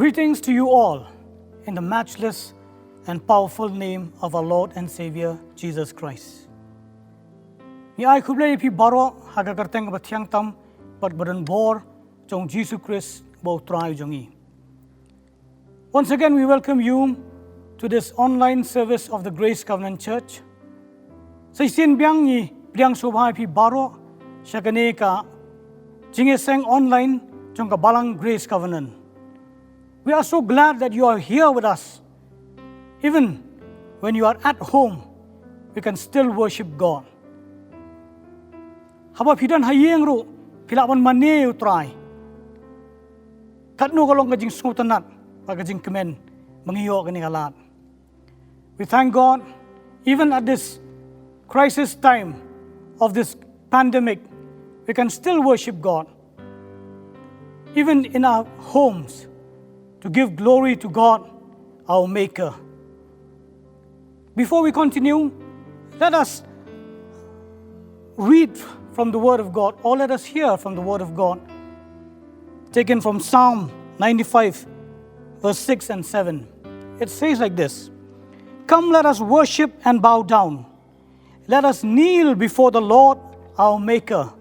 Greetings to you all in the matchless and powerful name of our Lord and Savior, Jesus Christ. Ni ai khublei pi baro haga karteng bathiang tam pat badan bor chong Jesus Christ bo trai jongi. Once again, we welcome you to this online service of the Grace Covenant Church. Sa isin biang ni biang sobhai pi baro syakane ka jingeseng online chong ka balang Grace Covenant. We are so glad that you are here with us. Even when you are at home, we can still worship God. Haba pidan hayeng ru pilawan mane utrai. Katno kalong kajing smutanat pagajing kemen mangiyo kani kalat. We thank God even at this crisis time of this pandemic, we can still worship God. Even in our homes, to give glory to God, our Maker. Before we continue, let us read from the Word of God, or let us hear from the Word of God, taken from Psalm 95, verse 6 and 7. It says like this: Come, let us worship and bow down. Let us kneel before the Lord, our Maker.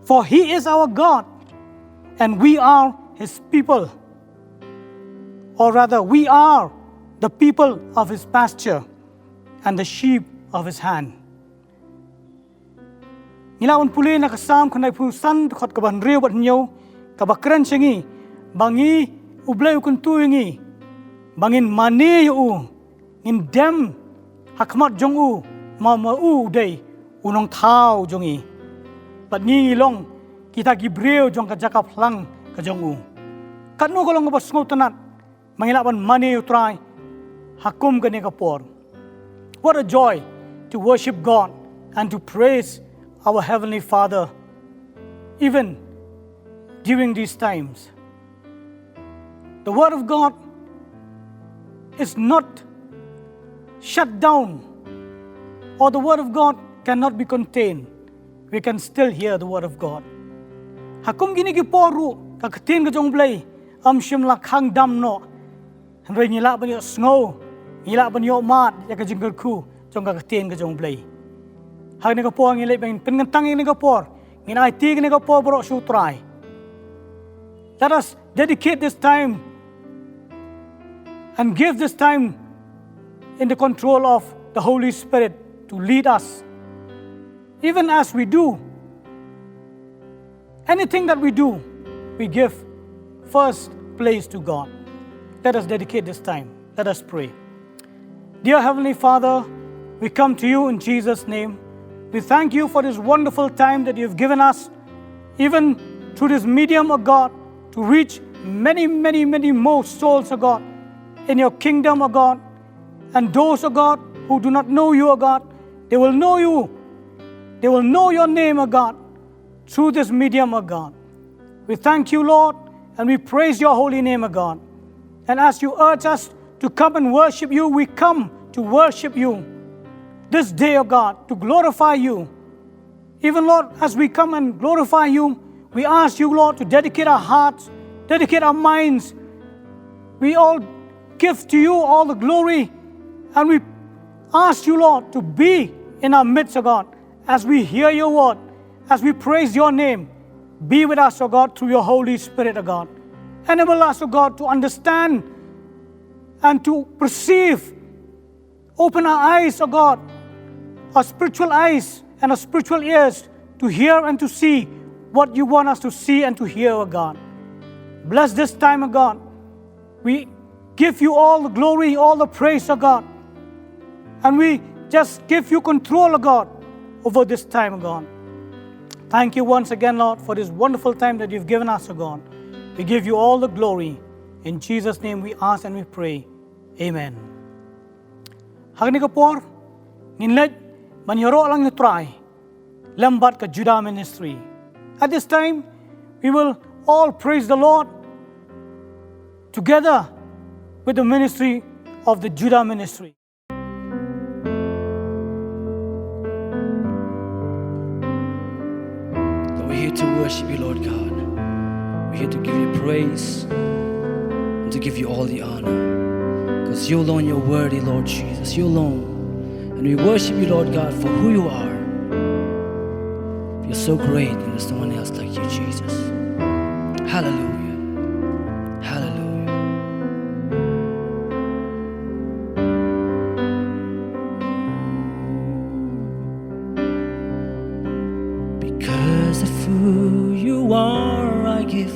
For He is our God, and we are His people. Or rather, we are the people of His pasture and the sheep of His hand. Nilawan puli na kasam kanay pusan khot kaban riyo bat nyo kabakran syangi bangi ublay ukun tuyungi bangin mani yu ngin dem hakmat jong u ma u day unong tao jongi bat ngilong kita gibreo jong kajakap lang kajong u kanu kolong ngabas ngotanat mangilaban mani utray hakum kani kapor. What a joy to worship God and to praise our Heavenly Father even during these times. The Word of God is not shut down, or the Word of God cannot be contained. We can still hear the Word of God. Hakum gini giporu kakatin kajong blay amshim lakhang dam no Henry nila banyo snow, nila banyo mat, ya kajing ku, jong kakatin kajong blay. Hag ni kapor ngilay bangin pengentang ni kapor, nginay tig ni kapor bro sutray. Let us dedicate this time and give this time in the control of the Holy Spirit to lead us. Even as we do, anything that we do, we give first place to God. Let us dedicate this time. Let us pray. Dear Heavenly Father, we come to you in Jesus' name. We thank you for this wonderful time that you've given us, even through this medium of God, to reach many, many, many more souls, of God, in your kingdom, of God. And those, of God, who do not know you, of God, they will know you. They will know your name, of God, through this medium, of God. We thank you, Lord, and we praise your holy name, of God. And as you urge us to come and worship you, we come to worship you this day, O God, to glorify you. Even, Lord, as we come and glorify you, we ask you, Lord, to dedicate our hearts, dedicate our minds. We all give to you all the glory, and we ask you, Lord, to be in our midst, O God, as we hear your word, as we praise your name. Be with us, O God, through your Holy Spirit, O God. Enable us, O God, to understand and to perceive. Open our eyes, O God, our spiritual eyes and our spiritual ears to hear and to see what you want us to see and to hear, O God. Bless this time, O God. We give you all the glory, all the praise, O God. And we just give you control, O God, over this time, O God. Thank you once again, Lord, for this wonderful time that you've given us, O God. We give you all the glory. In Jesus' name we ask and we pray. Amen. Hagni kapor, nginlet manyoro lang nutray, lambat ka Judah ministry. At this time, we will all praise the Lord together with the ministry of the Judah ministry. We're here to worship you, Lord God. We're here to give you praise. to give you all the honor, because you alone, you're worthy, Lord Jesus. You alone. And we worship you, Lord God, for who you are. You're so great, and there's no one else like you, Jesus. Hallelujah. Hallelujah. Because of who you are, I give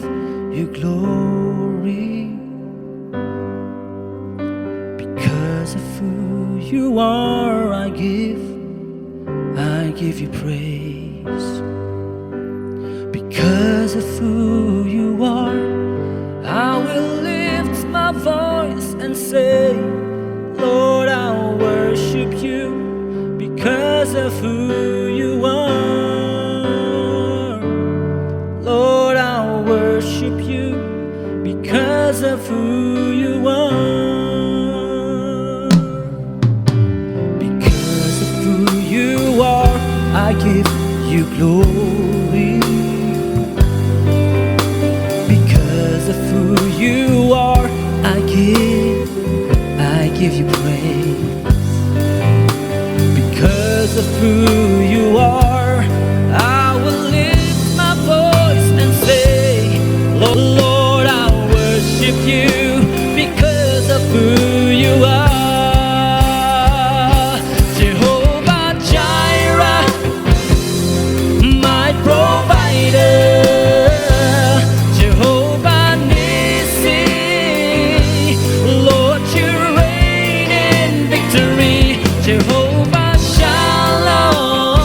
you glory. Because of who you are, I give you praise. Because of who you are, I will lift my voice and say, Lord, I'll worship you because of who you are. Lord, I'll worship you because of who you are. Because of who you are, I give you glory. Because of who you are, I give you praise. Because of who you are, I will lift my voice and say, Lord, I'll worship you because of who you are. Jehovah Jireh, my provider. Jehovah Shalom,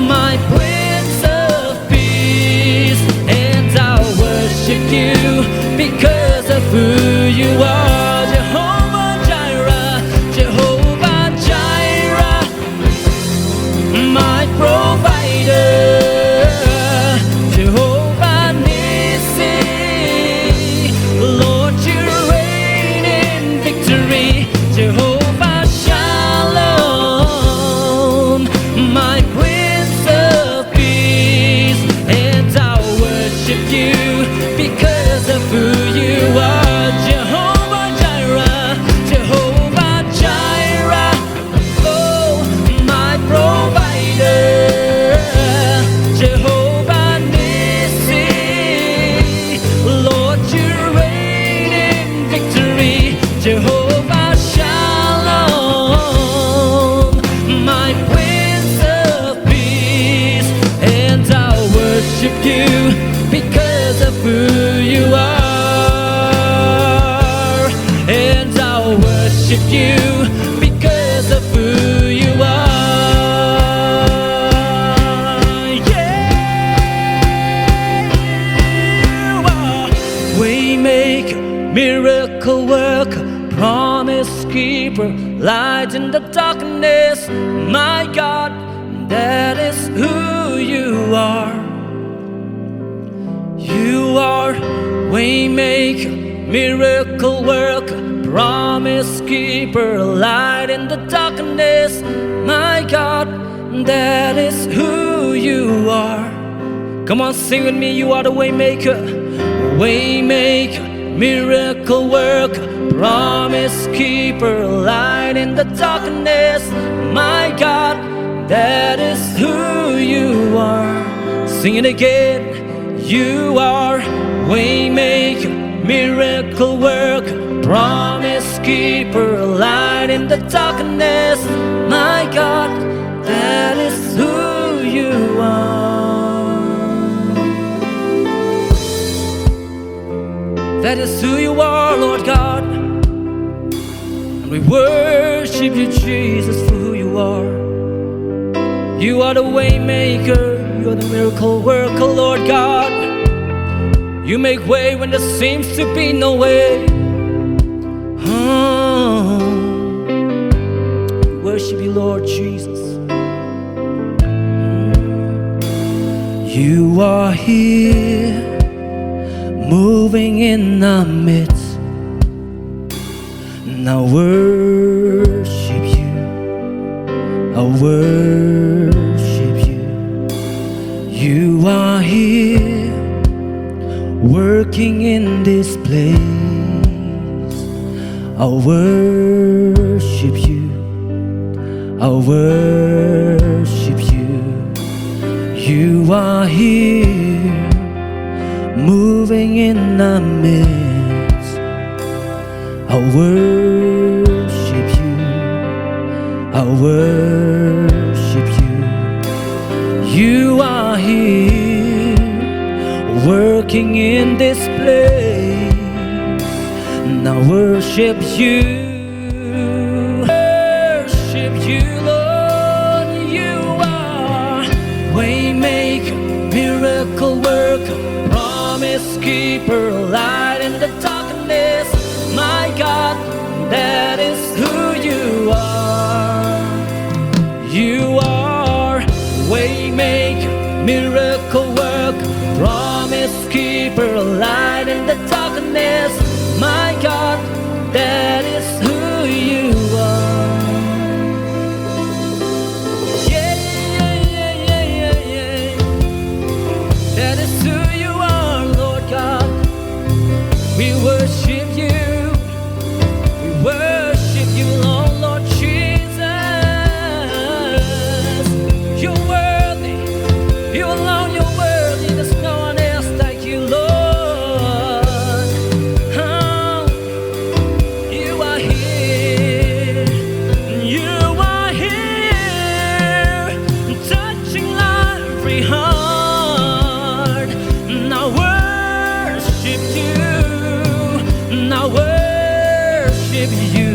my Prince of Peace, and I'll worship you because of who you are. Jehovah Jireh, Jehovah Jireh, my provider. Jehovah Nissi, Lord, you reign in victory. Jehovah my Prince of Peace, and I'll worship you because of who you are. Jehovah Jireh, Jehovah Jireh, oh, my provider. Jehovah Nissi, Lord, you reign in victory. Jehovah Shalom, my Prince of Peace, and I'll worship you because of who you are. And I'll worship you because of who you are. Yeah, you are Waymaker, miracle worker, promise keeper, light in the darkness. My God, that is who you are. You are Waymaker, miracle worker, promise keeper, light in the darkness. My God, that is who you are. Come on, sing with me. You are the Waymaker, Waymaker, miracle worker, promise keeper, light in the darkness. My God, that is who you are. Sing it again. You are Waymaker, miracle worker, promise keeper, light in the darkness. My God, that is who you are. That is who you are, Lord God. And we worship you, Jesus, for who you are. You are the Waymaker, you are the miracle worker, Lord God. You make way when there seems to be no way. We worship you, Lord Jesus. You are here, moving in our midst. And I worship you, I worship you. You are here, working in this place. I'll worship you, I'll worship you. You are here, moving in our midst. I'll worship you, I'll worship you. You are here, working in this place. And I worship you, worship you, Lord. You are waymaker, miracle worker, promise keeper, light in the darkness. My God, that is who you are. You are waymaker, miracle worker, promise keeper, light in the darkness. My God, that is who you are. Yeah, yeah, yeah, yeah, yeah. That is who you are, Lord God. We worship you, we worship you, Lord Jesus. You're worthy, you alone, you're worthy. There's no one else like you, Lord. Oh, you are here, you are here, touching every heart. And I worship you, and I worship you.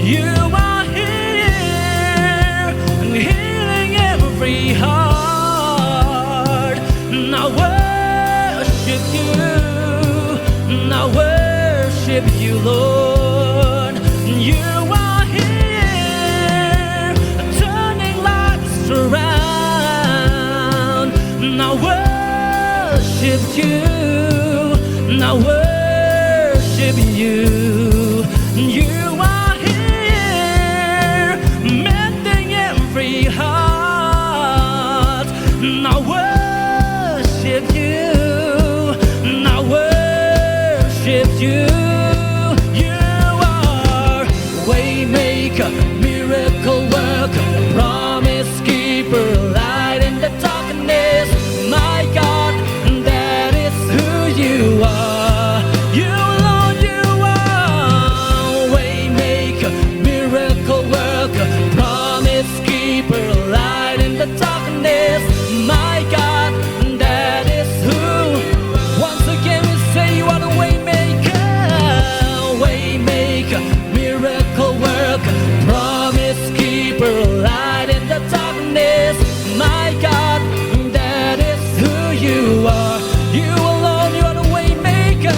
You are here, and healing every heart. And I worship you, and I worship you, Lord. You are here, turning lives around. And I worship you, and I worship you. You are here, mending every heart. And I worship you, and I worship you. You are waymaker, miracle worker, promise keeper, light in the darkness. My God, that is who you are. You alone, you are waymaker, miracle worker, promise keeper, light in the darkness. My God, that is who. Once again we say you are the waymaker, waymaker, miracle worker, promise keeper, light in the darkness. My God, that is who you are. You alone, you are the waymaker,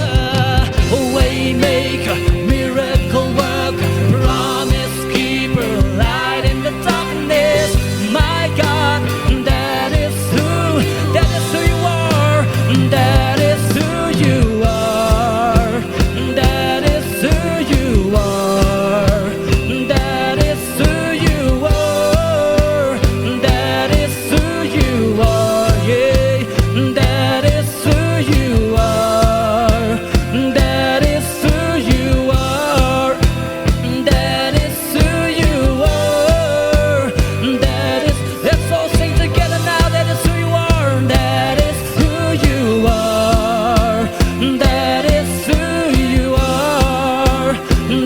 waymaker, miracle worker, promise keeper, light in the darkness. My God, that is who you are. That is who you are. That is who you are. That is who you are. That is who you are. Yeah. That is who you are. That is who you are. That is who you are. That is, let's all sing together now. That is who you are. That is who you are. That is who you are.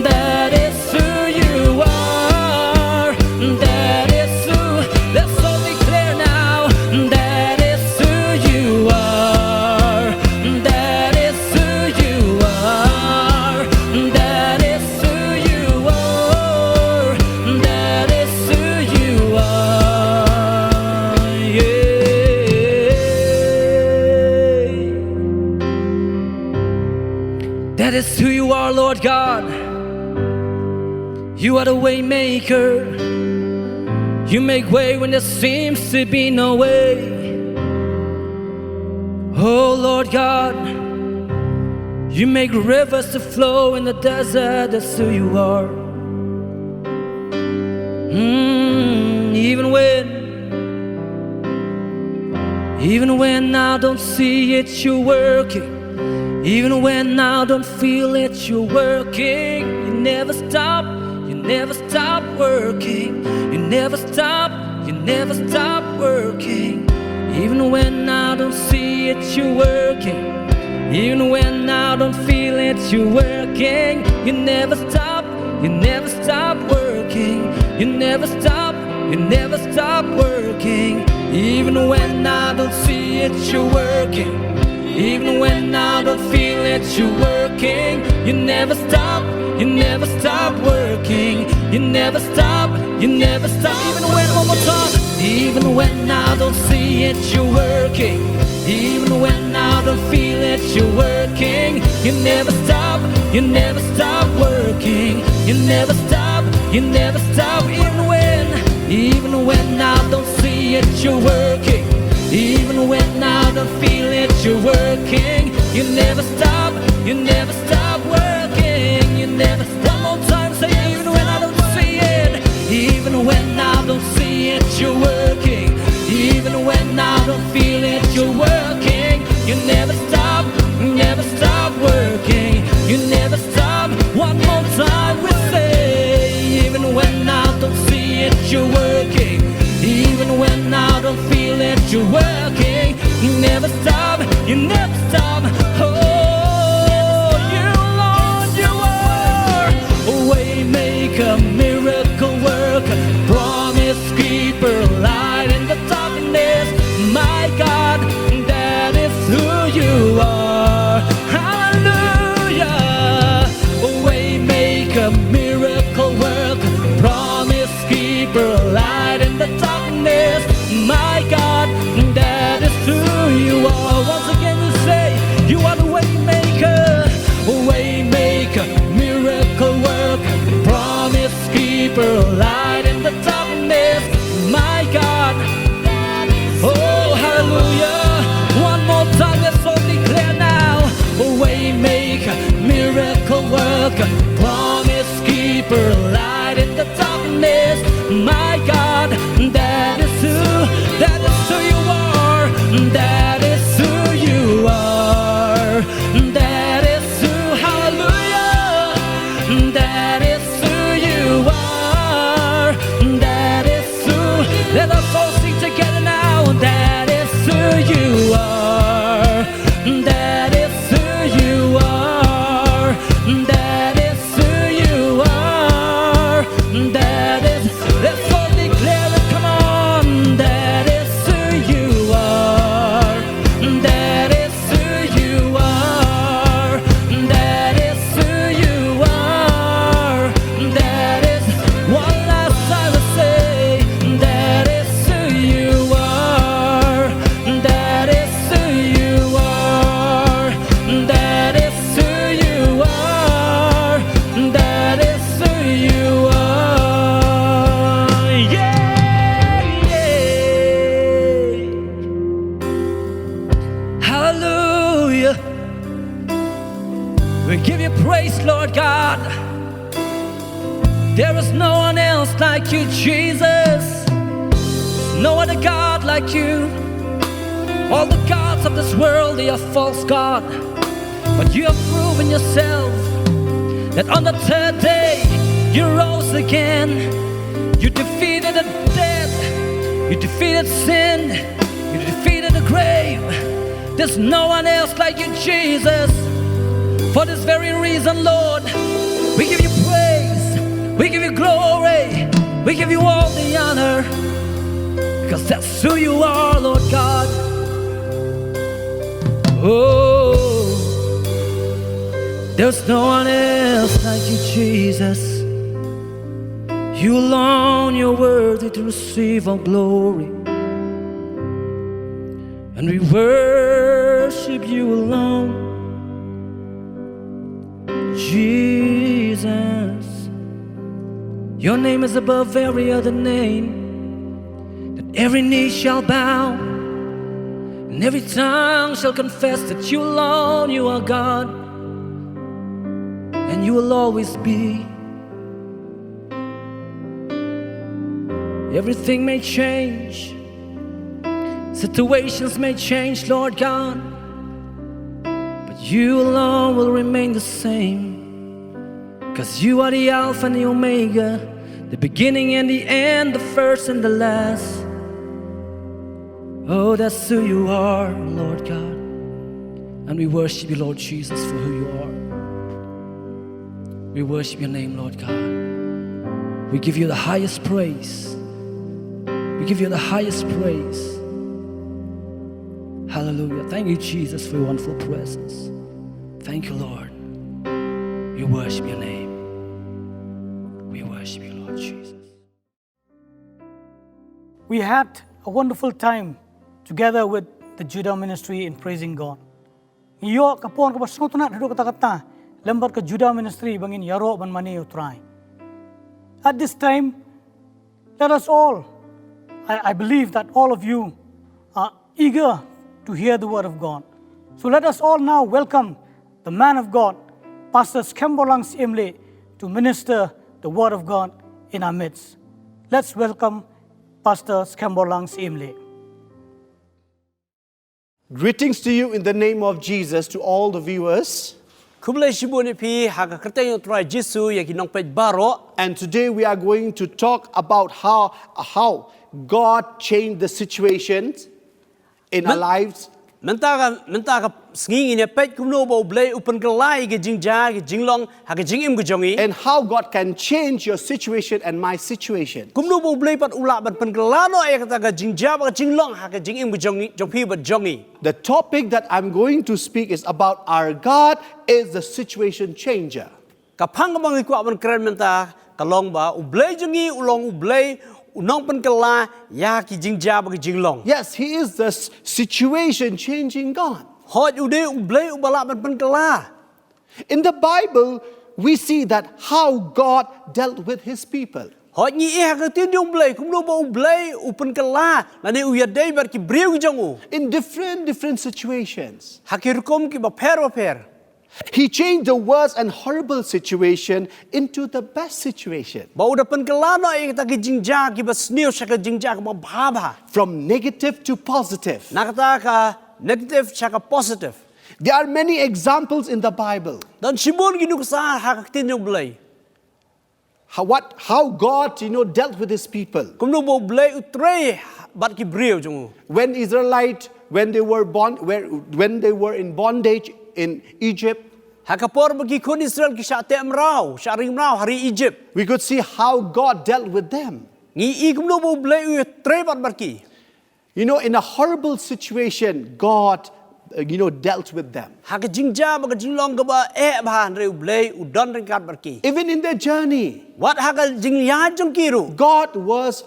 That is who you are. That is who, let's all declare now. That is who you are. That is who you are. That is who you are. That is who you are. Yeah. That is who you are, Lord God. You are the way maker. You make way when there seems to be no way. Oh Lord God, you make rivers to flow in the desert. That's who you are. Even when I don't see it, you're working. Even when I don't feel it, you're working. You never stop, you never stop working. You never stop, you never stop working. Even when I don't see it, you're working. Even when I don't feel it, you're working. You never stop, you never stop working. You never stop, you never stop working. Even when I don't see it, you're working. Even when I don't feel it, you're working. You never stop, you never stop working. You never stop, you never stop. Even when, one more time. Even when I don't see it, you're working. Even when I don't feel it, you're working. You never stop, you never stop working. You never stop, you never stop. Even when I don't see it, you're working. Even when I don't feel it, you're working. You never stop, you never stop working. You never stop. One more time, say even when I don't see it. Even when I don't see it, you're working. Even when I don't feel it, you're working. You never stop, never stop working. You never stop. One more time we say, even when I don't see it, you're working. Even when I don't feel it, you're working. You never stop, you never stop. Oh, you Lord, you are a way maker, miracle worker, promise keeper, light in the darkness. My God, that is who you are. Hallelujah. A way maker, miracle worker, promise keeper, light in the darkness. My God, that is who you are. Once again you say, you are the way maker, miracle worker, promise keeper, light in the darkness. My God, oh hallelujah. One more time, let's all declare now. A way maker, miracle worker, promise keeper, light in the darkness. My God, that is who you are. That is who you are. That is who, hallelujah. That is who you are. That is who, let us all sing together now. That is who you are. That is who you are. That is who you are. That is, let's all declare it, come on. That is who you are. That is who you are. That is who you are. That is, one last time I say, that is who you are. That is who you are. That is who you are. That is who you are. Yeah, yeah. Hallelujah. We give you praise, Lord God. There is no one else like you, Jesus. No other God like you. All the gods of this world, they are false God. But you have proven yourself that on the third day you rose again. You defeated the death, you defeated sin, you defeated the grave. There's no one else like you, Jesus. For this very reason, Lord, we give you praise, we give you glory, we give you all the honor, because that's who you are, Lord God. Oh, there's no one else like you, Jesus. You alone, you're worthy to receive all glory, and we worship you alone, Jesus. Your name is above every other name, that every knee shall bow and every tongue shall confess that you alone, you are God, and you will always be. Everything may change, Situations may change, Lord God, but you alone will remain the same. 'Cause you are the Alpha and the Omega, the beginning and the end, the first and the last. Oh, that's who you are, Lord God. And we worship you, Lord Jesus, for who you are. We worship your name, Lord God. We give you the highest praise. We give you the highest praise. Hallelujah. Thank you, Jesus, for your wonderful presence. Thank you, Lord. We worship your name. We worship you, Lord Jesus. We had a wonderful time together with the Judah ministry in praising God. Iyo kapon kapas nutunat hidup kata-kata lembar ke Judah ministry bangin yaro ban mani utrai. At this time, let us all, I believe that all of you are eager to hear the word of God. So let us all now welcome the man of God, Pastor SKHEMBORLANG SYIEMLIEH, to minister the word of God in our midst. Let's welcome Pastor SKHEMBORLANG SYIEMLIEH. Greetings to you in the name of Jesus to all the viewers. Kublai shibuni pi haka kerteng utrai Jesu yaki nong pej baro. And today we are going to talk about how God changed the situations in our lives. Mentaka snging ini pej kumno bau blai upen kelai ke jingja ke jinglong haka jingim ke jongi. And how God can change your situation and my situation. Kumno bau blai pat ulak ban pen kelano ya kata ke jingja ke jinglong haka jingim ke jongi jongpi bat jongi. The topic that I'm going to speak is about our God is the situation changer. Kapang kamang ikwa ban keren menta kalong ba ublai jongi ulong ublai unong pen kela ya ki jingja ke jinglong. Yes, He is the situation changing God. Hot ude ublai ubalak ban pen kela. In the Bible, we see that how God dealt with His people. Hot ni haka tin yung blai kumno ba ublai upen kela lani uyadai bar ki breu jongu. In different situations. Hakirkom ki baper. He changed the worst and horrible situation into the best situation. Bau dapan kelano ay kita ki jingja ki basniu sa ka jingja ka mabhaba. From negative to positive. Nakata ka negative sa ka positive. There are many examples in the Bible. Dan sibon ginu sa hakatin yung blay. How God, dealt with His people. Kumno bo blay utre bat ki breu jongu. When Israelite, when they were in bondage in Egypt, Hakapor bagi kun Israel ki sa temrau, sa rimrau hari Egypt. we could see how God dealt with them. Ngi kumno bo blay utre bat barki. In a horrible situation, God, dealt with them. Haka jingja baga jinglong ka ba bahan re blay udon ringkat barki. Even in their journey, Wat haka jingya jong kiru. God was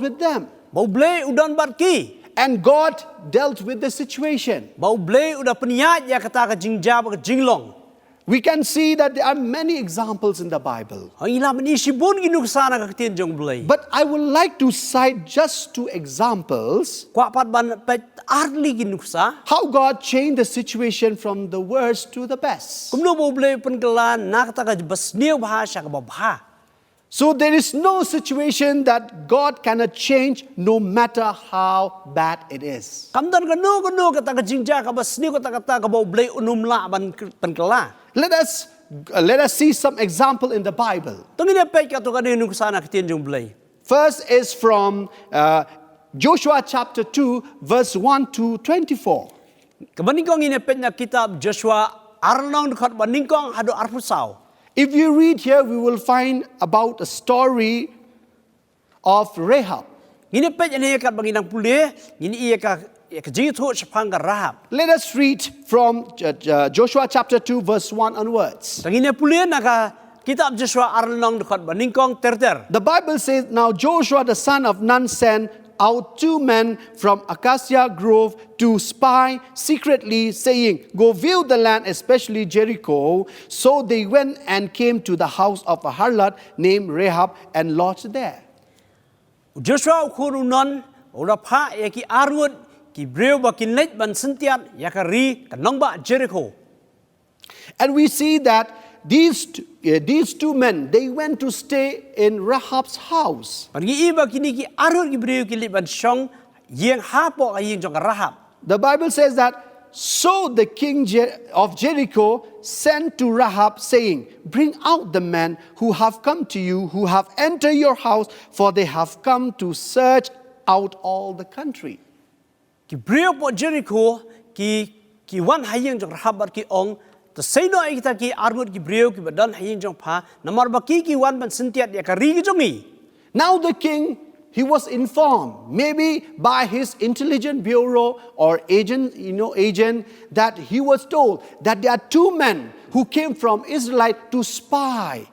with them. Bau blay udon barki. And God dealt with the situation. Bau blay udah peniat ya kata ka jingja baga jinglong. We can see that there are many examples in the Bible. Ang ilang manisibon ginu sana ka katin jong blay. But I would like to cite just 2 examples Kwa pat ban pet arli ginu sa. how God changed the situation from the worst to the best. Kumno bau blay penkelan nak kata ka basniu bahasa ka babha. So there is no situation that God cannot change no matter how bad it is. Kamdan kanu kata ka jingja ka basniu kata ka bau blay unumla ban penkelan. Let us see some example in the Bible. Tungin pet ka to ka ginu sana katin jong blay. First is from Joshua chapter 2 verse 1 to 24. Kabaningkong inepet na kitab Joshua arlong dekat baningkong hado arpusau. If you read here, we will find about a story of Rahab. Inepet na ikat banginang pulih, ini iya ka jitu sepang ka Rahab. Let us read from Joshua chapter 2 verse 1 onwards. Tangine pulih na ka kitab Joshua arlong dekat baningkong terter. The Bible says, Now Joshua the son of Nun sent out 2 men from Acacia Grove to spy secretly, saying, Go view the land, especially Jericho. So they went and came to the house of a harlot named Rahab and lodged there. Joshua ukurunon ora pa ya ki arwud ki breu ba kinlet ban sentiat ya ka ri kanong ba Jericho. And we see that these 2 men, they went to stay in Rahab's house. Pagi iba kini ki arwud ki breu ki lit ban song ยิงหาปอกยิงจงกระราบ The Bible says that, so the king of Jericho sent to Rahab, saying, Bring out the men who have come to you, who have entered your house, for they have come to search out all the country. กิเบรียวปอเจริโคกิวันหายิงจงกระราบบัดกิองแต่เซโนเอกตากิอาร์มุดกิเบรียวกิบัดดันหายิงจงพานำมาบักกิวันบันสินเตียดยากรีกิจงอี Now the king, he was informed, maybe by his intelligence bureau or agent, that he was told that there are two men who came from Israel to spy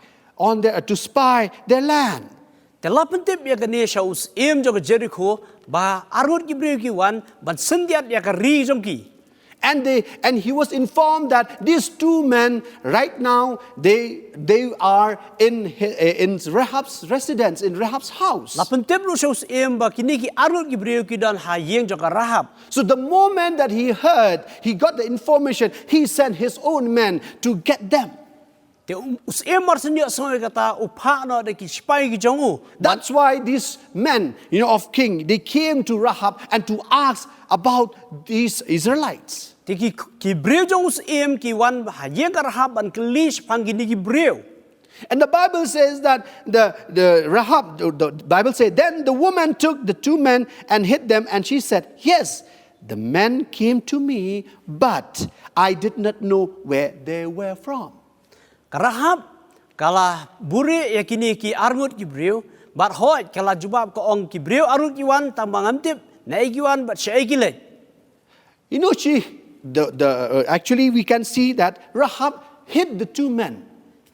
their land. แต่ละพันทิปยากเนชาอุสเอ็มจงกเจริโคบาอาร์มุดกิเบรียวกิวันบันสินเตียดยากรีจงกี And he was informed that these two men right now they are in Rahab's residence, in Rahab's house. ละพันทิปรู้ชาอุสเอ็มบากินี่กิอาร์มุดกิเบรียวกิดันหายิงจงกระราบ So the moment that he got the information, he sent his own men to get them. แต่อุสเอ็มมาร์สเนียสมัยกตาอุปาโนเดกิสไปกิจงอู That's why these men, of king, they came to Rahab and to ask about these Israelites. ที่กิเบรียวจงอุสเอ็มกิวันหายิงกระราบบันกลิชพังกินี่กิเบรียว And the Bible says that the Bible says, then the woman took the two men and hid them, and she said, Yes, the men came to me, but I did not know where they were from. กระราบกาลาบุรียากินี่กิอาร์มุดกิเบรียวบัดหอยกาลาจุบาบก็องกิเบรียวอาร์มุดกิวันตามบังอัมติบในกิวันบัดเชยกิเล Actually we can see that Rahab hid the two men.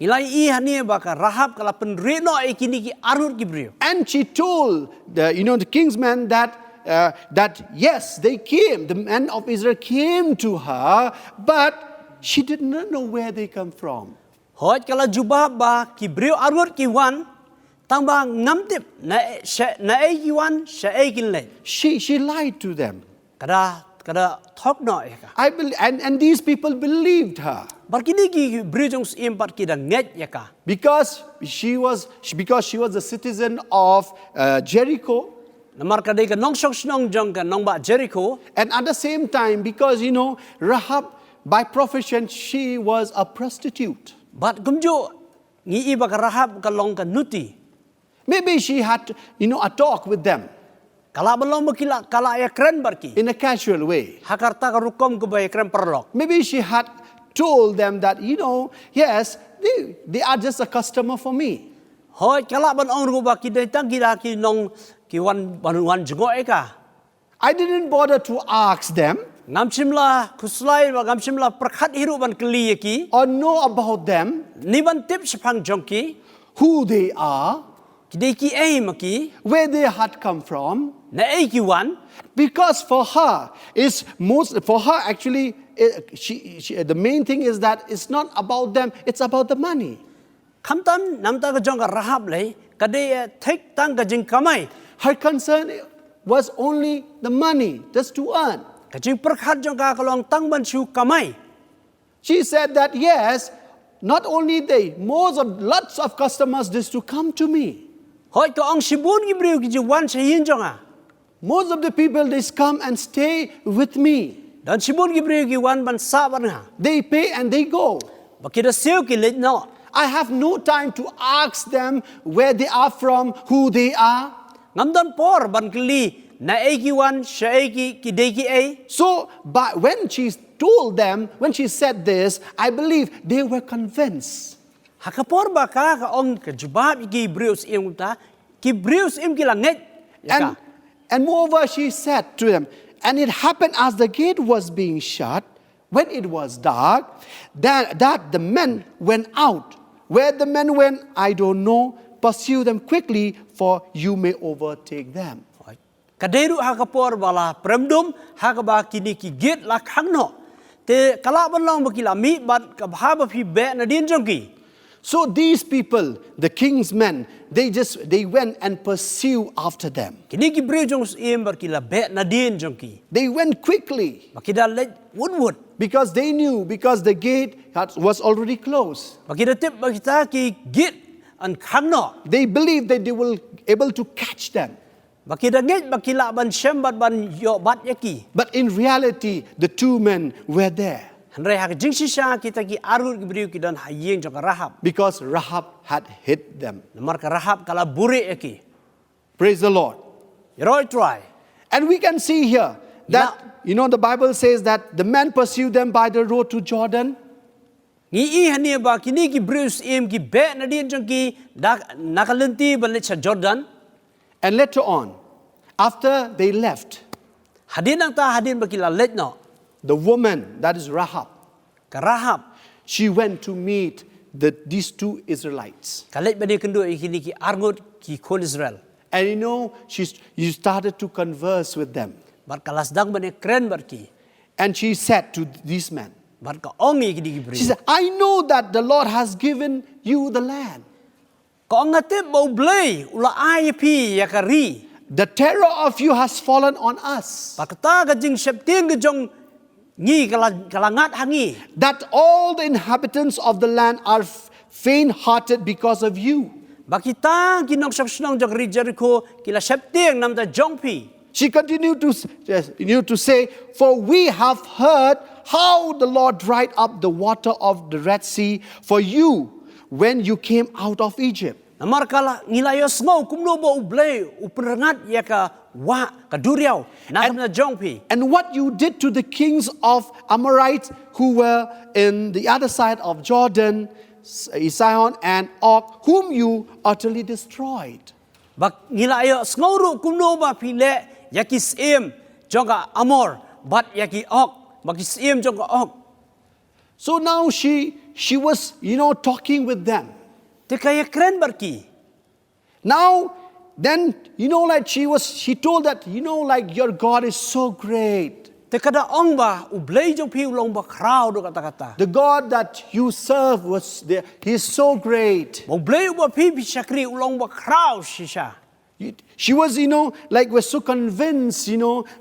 อิไลอีฮันนี่บักราฮับกาลาเป็นเรโนไอกินี่กิอาร์มุดกิเบรียว And she told the king's men that yes, they came, the men of Israel came to her, but she did not know where they come from. หอยกาลาจุบาบากิเบรียวอาร์มุดกิวันตามบังอัมติบในกิวันเชยกิเล She lied to them. กระดาทอกหน่อยค่ะ And these people believed her. บัดกินี่กิเบรียวจงอุสเอ็มบัดกิดังเงยยากา Because she was a citizen of Jericho. นำมาร์กเดกันน้องชกน้องจงกันน้องบะเจริโค And at the same time, because Rahab, by profession, she was a prostitute. บัดกุมจูงี้อีบักราฮับกันลองกันนุติ Maybe she had, a talk with them กาลาบัลลองบักิละกาลาเอเครนบัดกี in a casual way. ฮักการตากรุกมกุบเอเครนปรลอก Maybe she had told them that, yes, they are just a customer for me. หอยกาลาบันองรุบักิได้ตั้งกีฬากีน้องกีวันจงเอกา I didn't bother to ask them งามชิมลาคุสไลว่างามชิมลาประคัดฮิรุบันกลียกี or know about them, นี่บันทิปสพังจงกี who they are, กิได้กีเอมกี where they had come from. ในกีวัน Because for her actually, the main thing is that it's not about them, it's about the money. คำตันนำตากระจงกับราฮับเลยก็ได้เทคตั้งกระจิงกำไม Her concern was only the money, just to earn. กระจิงประคัดจงกากลองตั้งบัญชีกำไม She said that yes, not only they, lots of customers used to come to me. หอยก็องชิบุนกิบริวกิจวันใช้ยินจงอ่ะ Most of the people, they come and stay with me. ดันชิบุนกิบริวกิวันบันซาบันหา They pay and they go. บักกิดเซียวกิเล็ดเนาะ I have no time to ask them where they are from, who they are. งำดันปอร์บันกลีในกิวันใช้กิเดกิเอ So, but when she told them, when she said this, I believe they were convinced. หากปอร์บักกะองกจุบาบกิบริวส์เอ็มตากิบริวส์เอ็มกิลังเงย And moreover, she said to them, and it happened as the gate was being shut, when it was dark, that the men went out. Where the men went, I don't know. Pursue them quickly, for you may overtake them. กระเดรุหากปอร์บาลาเปรมดุมหากบากินิกิเกตละขังเนาะแต่กะลาบันลองบกิลามีบัดกับฮาบพีเบะนดินจงกี So these people, the king's men, they went and pursued after them. กินิกิบริวจงเอ็มบัดกิลาเบะนดินจงกี They went quickly. บักกิดาเล็ดวุด Because they knew, because the gate was already closed. บักกิดาติบบักกิตากิเกตอันขังเนาะ They believed that they will able to catch them. Baki dangit baki Laban Shembat ban yo bat yaki. But in reality, the two men were there Henry hak jing shisha kita ki arut ki beriu ki dan hayeng jong Rahab. because Rahab had hid them. Namar ka Rahab kala buri yaki. Praise the Lord. Roy try. And we can see here that, the Bible says that the men pursued them by the road to Jordan. Ngi hani ba kini ki Bruce em ki be na din jong ki nakalenti balit sa Jordan. And later on, after they left, Hadin ang ta hadin ba kila let no. the woman, that is Rahab, Ka Rahab she went to meet these two Israelites. kalit ba ni kendo kini ki arngot ki kon Israel. And you started to converse with them. Bar kalasdang ba ni kren bar ki. And she said to these men, Bar ka ongi kini ki she beriu. said, I know that the Lord has given you the land. Ko ngate bau blay ula ai pi ya kari. The terror of you has fallen on us, Pakata ka jing septing ka jong ngi kalangat hangi. that all the inhabitants of the land are faint-hearted because of you. Bakita kinong sapsnong jong Jericho kila septing nam ta jong pi. She continued to say, for we have heard how the Lord dried up the water of the Red Sea for you when you came out of Egypt. Namar kala ngilayos ngo kumno ba ublay upenrangat ya ka wa ka duriaw nam na jong pi. And what you did to the kings of Amorites who were in the other side of Jordan, Sihon and Og, whom you utterly destroyed. Bak ngilayos ngo ru kumno ba pile yakis em jong ka Amor bat yaki ok bakis em jong ka ok. So now she was, talking with them. Te kaya kren barki. Now, then, she told that, your God is so great. Te kada ong ba ublay jong pi ulong ba kraw do kata-kata. The God that you serve was there. He is so great. Ublay ba pi sakri ulong ba kraw shisha. She was, was so convinced,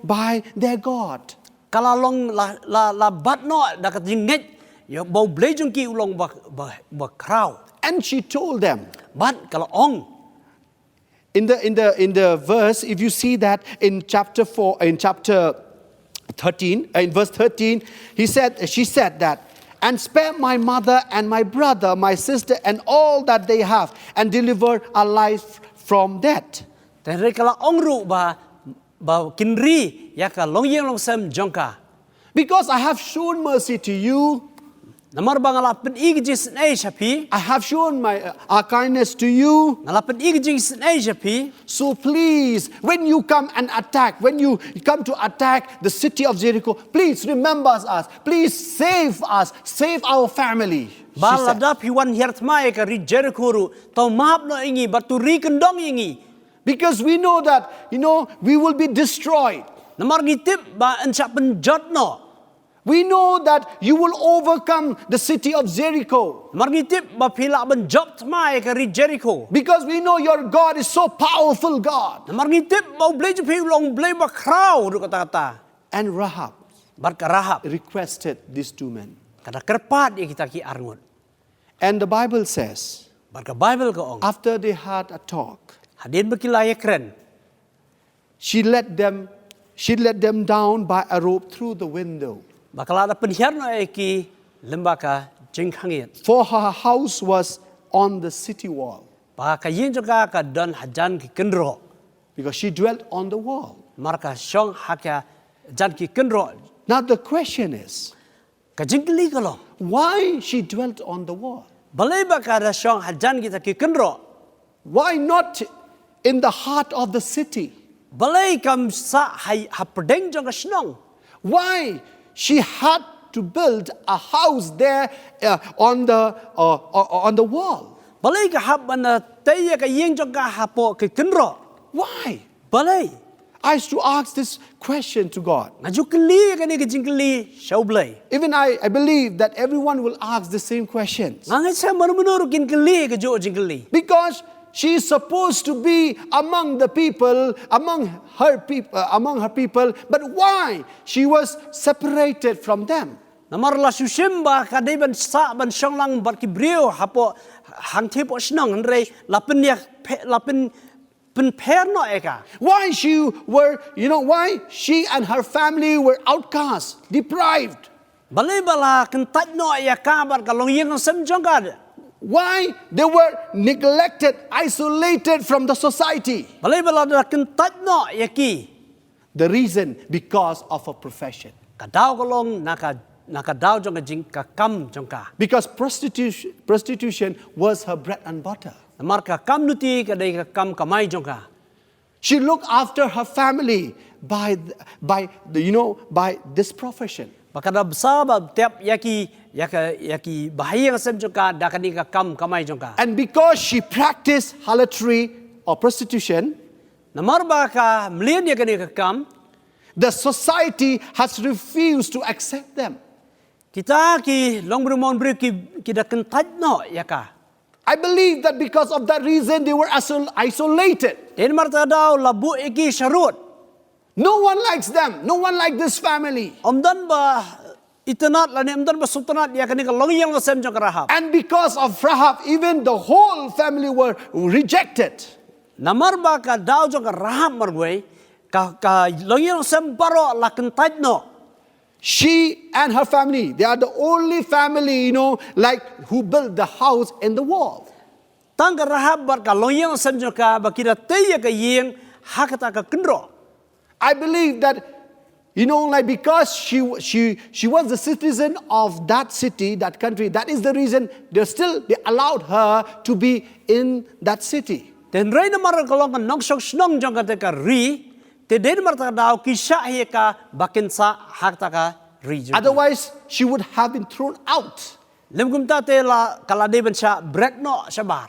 by their God. Kala long la bat no dakat jinget yo ba ublay jong ki ulong ba kraw. And she told them, Bat kala ong. in the verse, if you see that in chapter 13, in verse 13, she said that, and spare my mother and my brother, my sister, and all that they have, and deliver our life from death. Te kala ong ru ba kinri ya ka long yeng long sem jongka. Because I have shown mercy to you, Namar ba ngalapin igijis na sapi. I have shown our kindness to you. Ngalapin igijis na sapi. So please, when you come and attack, when you come to attack the city of Jericho, please remember us. Please save us. Save our family. She said. Balada piwan hiertmai ka ri Jericho ru. Tau maap no ingi batu ri kendong ingi. Because we know that, we will be destroyed. Namar ngitip ba ensak penjot no. We know that you will overcome the city of Jericho. Namar ngitip ba pila benjot tmai ka ri Jericho. Because we know your God is so powerful, God. Namar ngitip ba ublay ju pi ulong ublay ba kraw do kata-kata. And Rahab Bar ka Rahab. requested these two men. Kada kerpat ya kita ki arngut. And the Bible says, Barka Bible ko ong. after they had a talk, Hadin bekilaya keren. she let them down by a rope through the window. Bakala ada penhiar no eki lembaka jengkhangit. For her house was on the city wall, Baka yin juga ka don hajan ki kendro. because she dwelt on the wall. Marka syong hakya jan ki kendro. Now the question is, Ka jengkeli kalau. why she dwelt on the wall? Balai baka ada syong hajan kita ki kendro. Why not in the heart of the city? Balai kam sa haperdeng jong ka Shillong. Why she had to build a house there on the wall? Balai ka hap na taya ka yin jong ka hapo ki kendro. Why? Balai. I used to ask this question to God. Ngaju keli ka ni ka jengkeli syau balai. Even I believe that everyone will ask the same questions. Ngangai sa manu-manu kin keli ka jo jengkeli. Because she is supposed to be among the people, among her people, but why she was separated from them? Namar la susim ba kadai ban sa ban syong lang bar ki brio hapo hang te po snong andre lapin เป็นแพ้น้อยกะ Why why she and her family were outcast, deprived. บัลเลบลากันตัดน้อยกะบัดกะลงยิงกันเซมจงกะ Why they were neglected, isolated from the society. บัลเลบลากันตัดน้อยกี The reason because of a profession. กะดาวก็ลงนักดาวจงกะจิงกะกำจงกะ Because prostitution was her bread and butter. มารกะกำนุตีกะได้กะกำกะไม้จงกะ She looked after her family by this profession. บักกะดับซาบเตียบยากีบายงเซมจงกะดากันนี่กะกำกะไม้จงกะ And because she practiced harlotry or prostitution, นมารบากะมเลียนยากันนี่กะกำ the society has refused to accept them. Kita ki long berumon beri ki dah kentat no ya ka. I believe that because of that reason they were isolated. Den marta dau labu iki syarut. No one likes them. No one likes this family. Omdan ba itanat la ni omdan ba sultanat ya kani ka long yang sem jong rahab. And because of Rahab, even the whole family were rejected. Namar ba ka dau jong rahab marway ka long yang sem baro la kentat no. She and her family, they are the only family, like who built the house in the wall. Tang ka rahab bar ka long yang sem jong ka ba kira teya ka yeng hakata ka kendro. I believe that, like because she was the citizen of that city, that country, that is the reason they allowed her to be in that city. Den rei namar ka long ka nong sok snong jong ka te ka ri. Te den marta dau ki sha he ka bakin sa hakta ka ri. Otherwise, she would have been thrown out. Lem kum ta te la kala de ban sha break no shabar.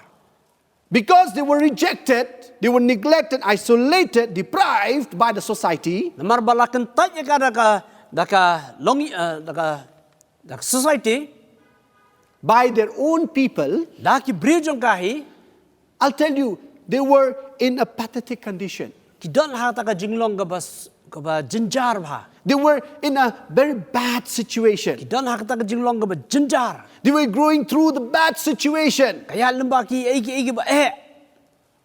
Because they were rejected, they were neglected, isolated, deprived by the society. Namar balakan ta ya ka daka long daka society By their own people. da ki bri jong ka hi I'll tell you, they were in a pathetic condition. ki don hakta ka jinglong ka ba jinjar bha. They were in a very bad situation. Ki don hakta ka jinglong ka ba jinjar. They were going through the bad situation. Kaya lemba ki egi ba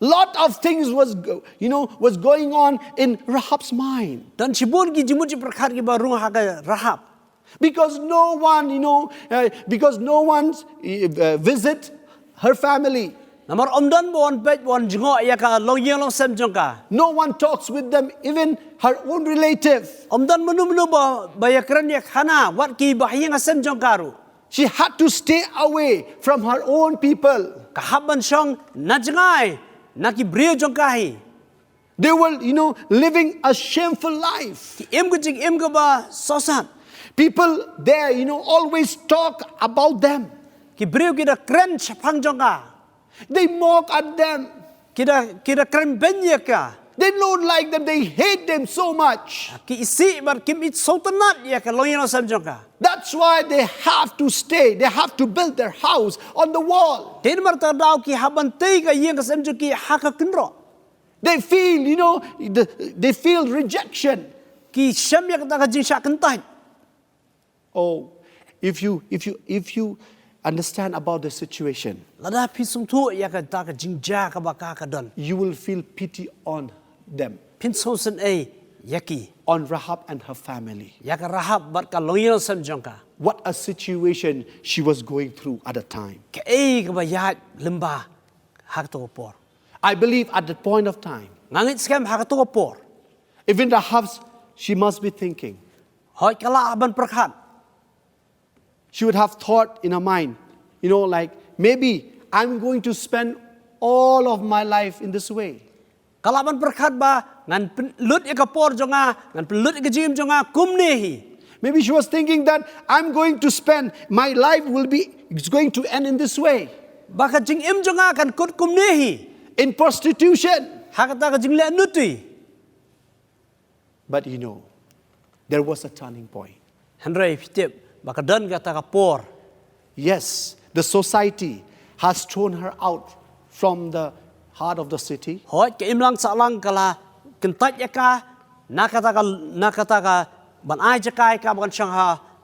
Lot of things was going on in Rahab's mind. Dan sibun ki jimu ji prakhat ki ba rung ha ka rahab. Because no one visit her family. Namar omdan bon pet bon jingo ya ka long yang long sem jong ka. No one talks with them, even her own relative. Omdan menu ba ya kran ya khana wat ki ba yang sem jong karu. She had to stay away from her own people. Kahaban song najngai naki brio jong kahi. They were, living a shameful life. Ki em ko ba sosat. People there, always talk about them. Ki brio kita kren chapang jong ka. They mock at them. Kita kren benya ka. They don't like them. They hate them so much. Ki isi bar kim it sultanat ya ka long yang sem jong ka. That's why they have to stay. They have to build their house on the wall. Den marta dau ki haban tei ka yang sem jong ki haka kinro. They feel, they feel rejection. Ki syam ya ka jing sha kentai. Oh, if you understand about the situation, Lada pisung tu ya ka ta ka jing ja ka ba ka don. you will feel pity on them, Pin sosen yaki. on Rahab and her family. Ya ka rahab bar ka long yang sem jong ka. What a situation she was going through at the time. Ka ka ba ya lemba hak to por. I believe at that point of time, Ngangit scam hak to por. even Rahab, she must be thinking. Hoi kala aban prakhat. She would have thought in her mind, like, maybe I'm going to spend all of my life in this way. Kala aban prakhat ba ngan lut ka por jonga ngan lut ka jim jonga kumnehi. Maybe she was thinking that I'm going to spend, my life it's going to end in this way. Baka jing im jonga kan kut kumnehi. In prostitution. Hakata ka jing le nuti. But there was a turning point. Henry pitip baka dan kata ka por. Yes, the society has thrown her out from the heart of the city. Hoi ka imlang sa lang kala kentat ya ka nakata ka ban ai jakai ka ban syang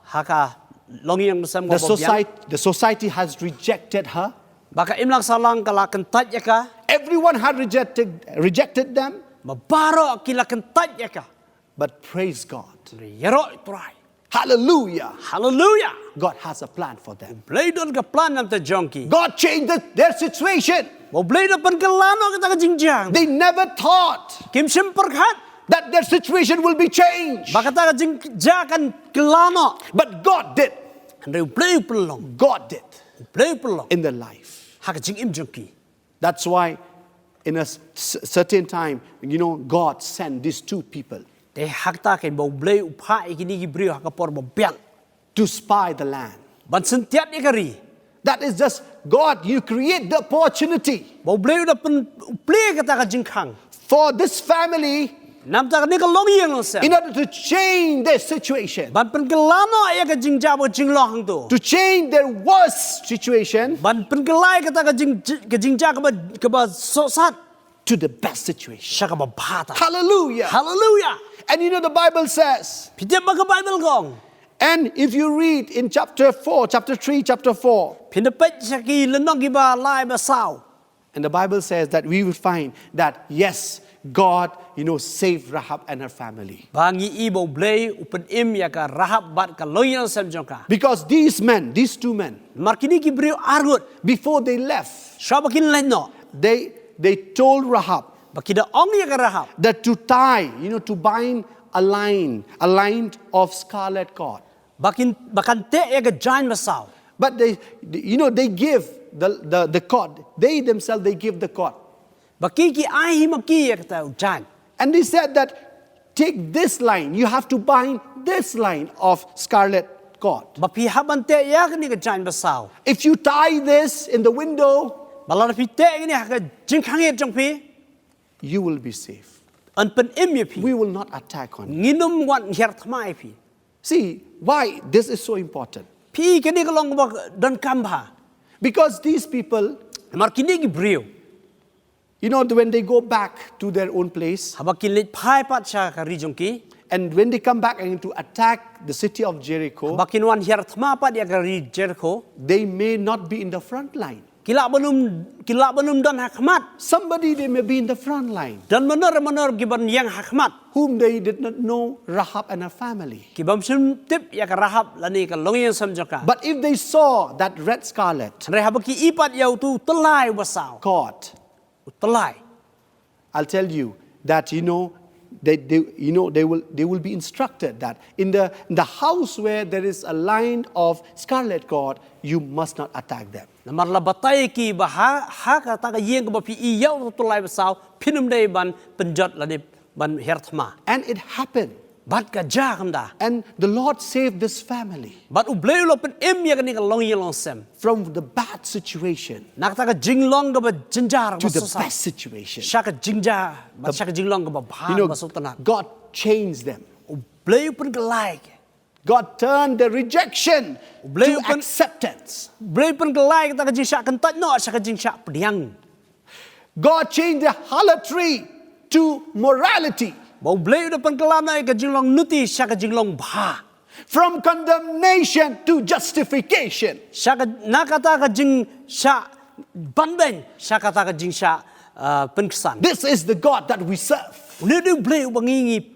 haka long yang sem The society has rejected her. Baka imlang salang kala kentat yaka. Everyone had rejected them. Mabaro kila kentat yaka. But praise God. Yero try. Hallelujah. Hallelujah. God has a plan for them. Blay don ka plan nam ta jonki. God changed their situation. Mo blay do pan kalano kita ka jingjang. They never thought Kim sim perkhat. that their situation will be changed. Baka ta ka jingjakan kalano. But God did. Andai blay pelong. God did Blay pelong. in their life. Haka jing im jonki. That's why in a certain time, God sent these two people Te hakta kay mo blay upha ikini gibrio haka por mo biang. to spy the land. Ban sentiat ikari. That is just God. You create the opportunity Mo blay da pen play kata ka jingkhang. for this family Nam ta ni ka long yang lo sa. in order to change their situation, Ban pen kalano ay ka jingja mo jinglong tu. to change their worst situation Ban pen kalai kata ka jingja ka ba sat. to the best situation. Siya ka ba bata. Hallelujah. Hallelujah. And the Bible says, Pitiap ba ka Bible kong? and if you read in chapter 3, chapter 4, Pinapet siya ki lenong ki ba lai ba sao. and the Bible says that we will find that, yes, God, saved Rahab and her family. Bangi ibo blay upen im ya ka rahab bat ka loyang sam jong ka. Because these two men, Markini ki brio argut. before they left, Siya bakin lain no. they told Rahab Bakida ong ya ka rahab. that to tie, to bind a line of scarlet cord. Bakan te ya ka jain ba sao. But they give the cord. They themselves, they give the cord. Baki ki ai maki ya ka tau jain. And they said that, take this line. You have to bind this line of scarlet cord. Bapi haban te ya ka ni ka jain ba sao. If you tie this in the window, Balala pi te ni ha ka jingkhang ya jong pi. you will be safe. An pen im ya pi. We will not attack on you. Nginum wan her thmai pi. See, why this is so important? Pi ka ni ka long ba don kamba. Because these people, Markini ki brio. when they go back to their own place, Habakin lit pai pat siya ka rijong ki. and when they come back and to attack the city of Jericho, Habakin wan her thma pat ya ka ri Jericho. they may not be in the front line. Kila banum don hakmat. Somebody, they may be in the front line, Dan menor giban yang hakmat. whom they did not know, Rahab and her family. Kibam sim tip ya ka rahab lani ka long yang sam jaka. But if they saw that red scarlet Re habaki ipat yau tu telai wasau. cord, Telai. I'll tell you that they will be instructed that in the house where there is a line of scarlet cord, you must not attack them. Namar la batai ki ba ha ka ta ka yeng ba pi i yau tu telai wasau. Pinum dei ban penjot lani ban her thma. And it happened. Bat ka ja kam da. And the Lord saved this family Bat u bleu lo pen em ya ka ni ka long yang long sem. from the bad situation Nak ta ka jinglong ka ba jinjar to ba the so sa. best situation. Siya ka jingja. Ba siya ka jinglong ka ba bha ba so tanak. God changed them. U bleu pen ka like. God turned the rejection to Bleu pen- acceptance. Bleu pen ka like ta ka jing siya kan tat no siya ka jing siya pediang. God changed the harlotry to morality. Bau bleu da pen ka lana ka jinglong nuti siya ka jinglong bha. From condemnation to justification. Siya ka nakata ka jing siya banben siya kata ka jing siya penkesan. This is the God that we serve. Unu bleu bangingi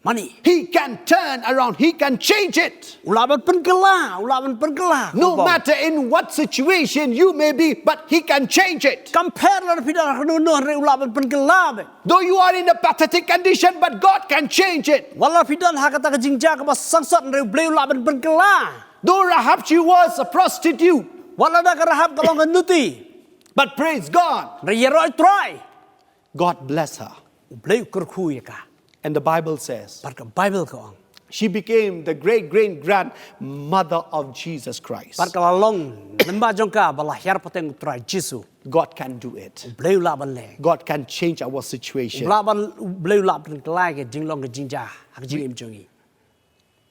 money. He can turn around. He can change it. Ulaban penkela. No matter in what situation you may be, but He can change it. Compare la pidar no re ulaban penkela be. Though you are in a pathetic condition, but God can change it. Wala pidan hakata ka jingja ka ba sangsat re bleu ulaban penkela. Though Rahab, she was a prostitute, Wala da ka rahab ka long nuti. but praise God, Re yero try. God bless her. Bleu kurku ya ka. And the Bible says, Barka Bible ko ang. she became the great-great-grandmother of Jesus Christ. Barka la long lemba jong ka bala her pateng try Jesu. God can do it. Bleu laban le. God can change our situation. Laban bleu laban kelai ke jinglong ke jingja hak jing im jongi.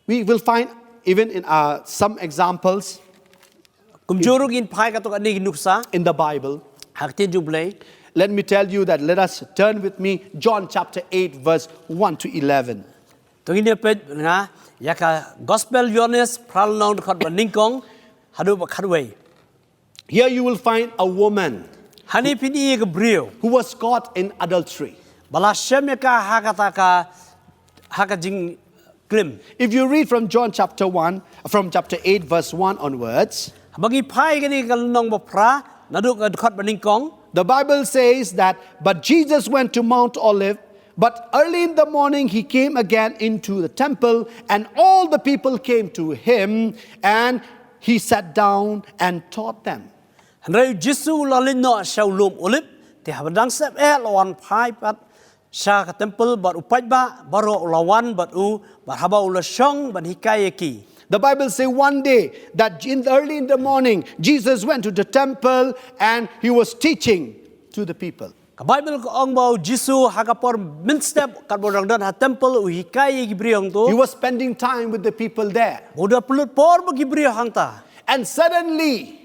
We will find even in some examples Kumjuruk in pai ka to ani nuksa in the Bible. hak tin jublei. Let me tell you that. Let us turn with me, John chapter 8, verse 1 to 11. Tungin pet na ya ka gospel Johannes pral nong khot ba ningkong hadu ba khatwei. Here you will find a woman Hani pini ke brio. who was caught in adultery. Bala syam ka haka jing klim. If you read from John chapter 1, from chapter 8, verse 1 onwards, Bagi pai ke ni kal nong bapra naduk ke dekat baning kong. the Bible says that, but Jesus went to Mount Olive, but early in the morning he came again into the temple, and all the people came to him, and he sat down and taught them. Hanrai Jisu la lin no shaulum olip te habadang sep lawan pai pat sha ka temple bat upai ba baro lawan bat u bat haba ula shong ban hikai ki. The Bible says one day that early in the morning, Jesus went to the temple and he was teaching to the people. Ka Bible ko ong bau Jisu hakapor min step kat bodang dan ha temple u hikai ki briong tu. He was spending time with the people there. Boda pulut por bagi briong hang ta. And suddenly,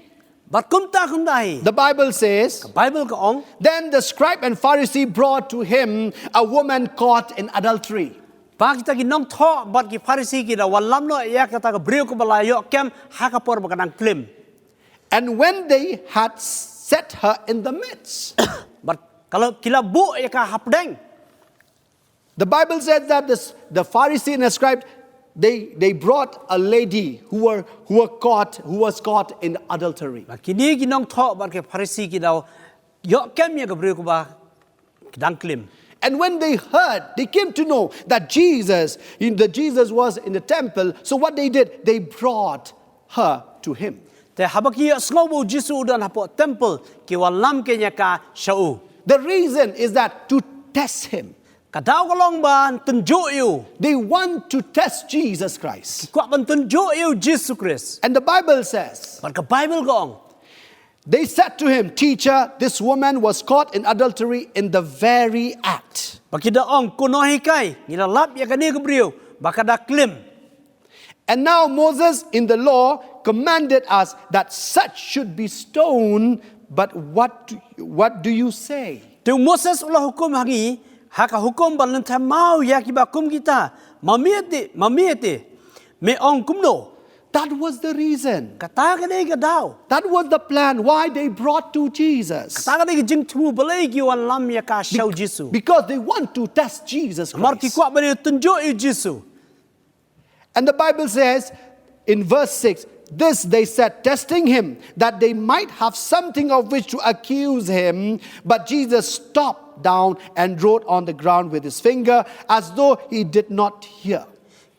Bat kumta the Bible says, Bible ko ong then the scribe and Pharisee brought to him a woman caught in adultery. pa kita ki nong tho bat ki Pharisee ki da walam no ya kata ka briong ko balayo kem hakapor bakanang klim. And when they had set her in the midst, Bat kalau kila bu ya ka hapdeng. the Bible says that the Pharisee and the scribe, they brought a lady who was caught in adultery. Kini kinong tho bat ke Pharisee ki daw yo kem ya ka briong ko ba kidang klim. And when they heard, they came to know that Jesus was in the temple. So what they did, they brought her to him. Te habaki sngobo Jisu dan hapo temple ki walam ke nya ka shau. The reason is that to test him. Kadaw ko long ban tunjuk you. They want to test Jesus Christ. Kwa ban tunjuk you Jesus Christ. And the Bible says, Bat ka Bible ko ong. they said to him, "Teacher, this woman was caught in adultery in the very act." Bakida ong kuno hikai ngila lap ya kani ka briong bakada klim. And now Moses in the law commanded us that such should be stoned. But what do you say? Tu Moses ulah hukum hangi haka hukum ban lentah mau ya ki bakum kita. Mamiete. Me ong kumno. That was the reason. Kata kani ka daw. That was the plan why they brought to Jesus. Kata kani ka jing tu balai ki wan lam ya ka shau Jisu. Because they want to test Jesus Mar ki Christ. kwa bani tunjuk you Jisu. And the Bible says in verse 6, this they said, testing him, that they might have something of which to accuse him. But Jesus stopped down and wrote on the ground with his finger, as though he did not hear.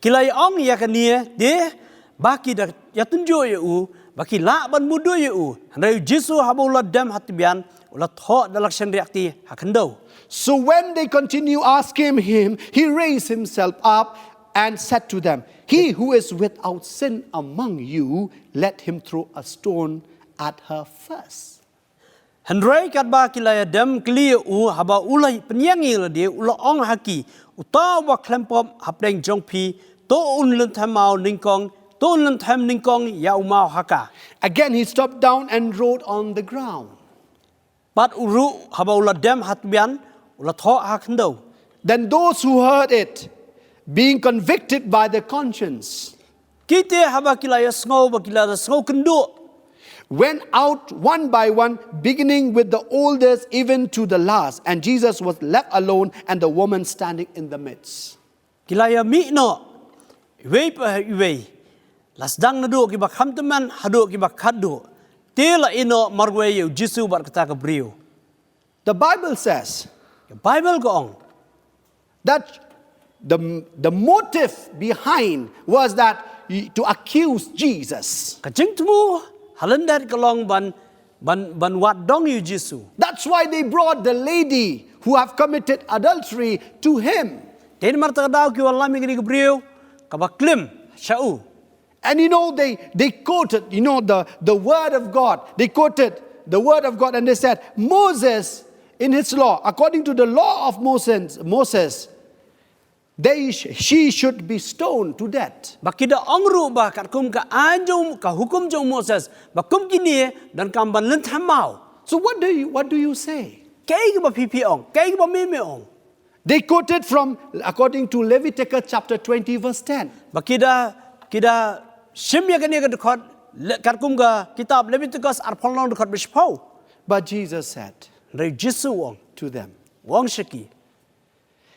Kilai ong ya kani de baki da ya tunjuk you baki la ban mudu you. Handai Jisu habula dam hatibian ulah tho dalak sendriakti hakendo. So when they continue asking him, he raised himself up and said to them, "He who is without sin among you, let him throw a stone at her first." Handrai kat ba kilaya dam kli haba ulai penyangi la dia ula ong haki utawa klempom hapdeng jongpi to unlen thamau ningkong to unlen tham ningkong ya umau haka. Again he stopped down and wrote on the ground. Pat uru haba ula dam hatbian ula tho hakendo. Then those who heard it, being convicted by their conscience, Kite haba kilaya sngo ba kilaya sngo kendo. went out one by one, beginning with the oldest even to the last. And Jesus was left alone and the woman standing in the midst. Kilaya mi no. Iwei pa iwei. Lasdang nadu ki ba khamteman hadu ki ba khadu. Tela ino marwe yu Jisu bar kata ka brio. The Bible says Bible ko ong. that the motive behind was that to accuse Jesus. Kacing tumu halendat kalong ban wat dong yu Jisu. That's why they brought the lady who have committed adultery to him. Ten marta daw ki wala mi ka brio ka ba klim shau. And they quoted, the word of God. They quoted the word of God and they said, Moses, in his law, according to the law of Moses, she should be stoned to death. Bakida ongru ba kat kum ka anjum ka hukum jong Moses ba kum kini dan kamban lentam mau. So what do you say? Kay ka ba pipi ong, kay ka ba meme ong. They quoted from, according to Leviticus chapter 20 verse 10. Bakida shimya kani ka dekot kat kum ga kitab Leviticus arpolong dekat bishpau. But Jesus said Dari Jesu wong. to them, Wong shaki.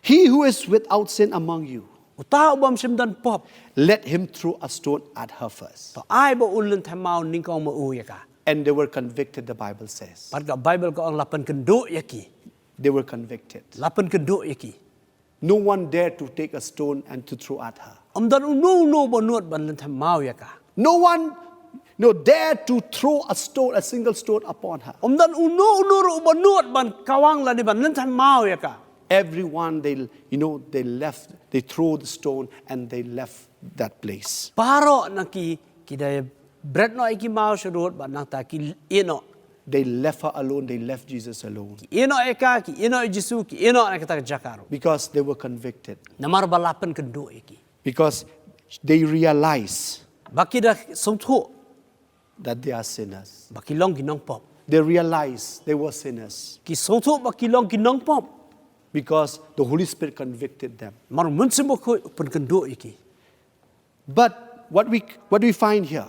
"He who is without sin among you, Utau bam sim dan pop. let him throw a stone at her first." To ai ba ulun thamau ning kong ma u yaka. And they were convicted, the Bible says. Pat ka Bible ko ang lapan kenduk yaki. They were convicted. Lapan kenduk yaki. No one dared to take a stone and to throw at her. Om dan unu ba nuot ban lun thamau yaka. No one dared to throw a stone, a single stone upon her. Om dan unu ru ba nuot ban kawang la ni ban lun thamau yaka. Everyone, they left, they threw the stone and they left that place. Paro na ki dai bread no iki mau shurut ban nang ta ki ino. They left her alone, they left Jesus alone. Ino eka ki ino Jesu ki ino na kita jakaro. Because they were convicted. Namar balapan kenduk iki. Because they realized Baki dah sungtu. that they are sinners. Baki long ki nong pop. They realized they were sinners. Ki sungtu baki long ki nong pop. Because the Holy Spirit convicted them. Mar munsimu ko pun kenduk iki. But what we find here,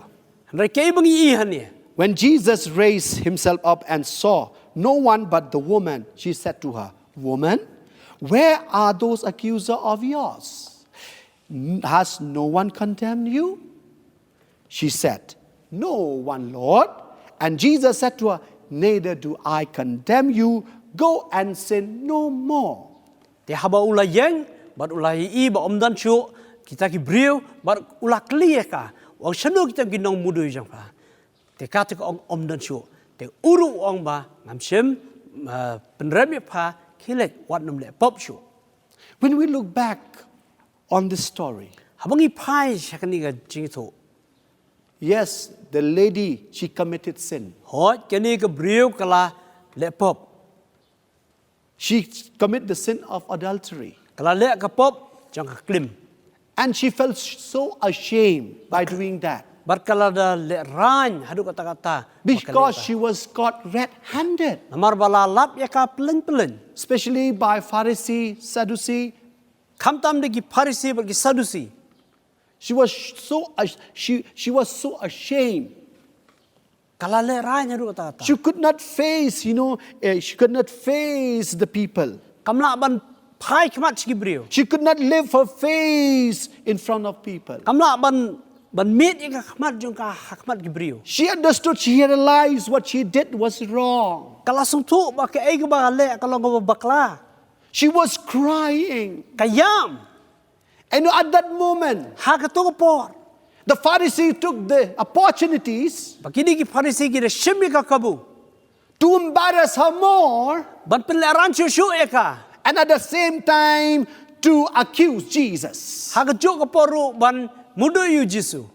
Rai kei bangi ihan ni. when Jesus raised himself up and saw no one but the woman, she said to her, "Woman, where are those accusers of yours? Has no one condemned you?" She said, "No one, Lord." And Jesus said to her, "Neither do I condemn you. Go and sin no more." Te haba ulai yang, bat ulai i ba om dan chu, kita ki briu, bat ulak liye ka. Wang shanu kita ki nong mudu jang pa. Te kata ka om dan chu, te uru ong ba ngam sim penremi pa kilek wat num le pop chu. When we look back on this story, Habangi pai shakani ga jing tu. yes, the lady, she committed sin. Hot kani ka briu kala le pop. She committed the sin of adultery. Kala le ka pop jang ka klim. And she felt so ashamed by doing that. Bat kala da le ran hadu kata-kata. Because she was caught red-handed, Namar bala lap ya ka pelin-pelin. especially by Pharisee, Sadducee. Kamtam de ki Pharisee ba ki Sadducee. She was so ashamed. Kala le ran hadu kata-kata. She could not face, she could not face the people. Kamla ban pai khmat chi briu. She could not live her face in front of people. Kamla ban mit ka khmat jung ka khmat ki briu. She understood, she realized what she did was wrong. Kala sung thu ba ke ai ba le kala ngo bakla. She was crying. Kayam And at that moment, ha ka to por. the Pharisee took the opportunities Bakini ki Pharisee ki shimi ka kabu. to embarrass her more, Ban pen le ran chu shu eka. and at the same time to accuse Jesus. Ha ka jo ka poru ban mudu yu Jesu.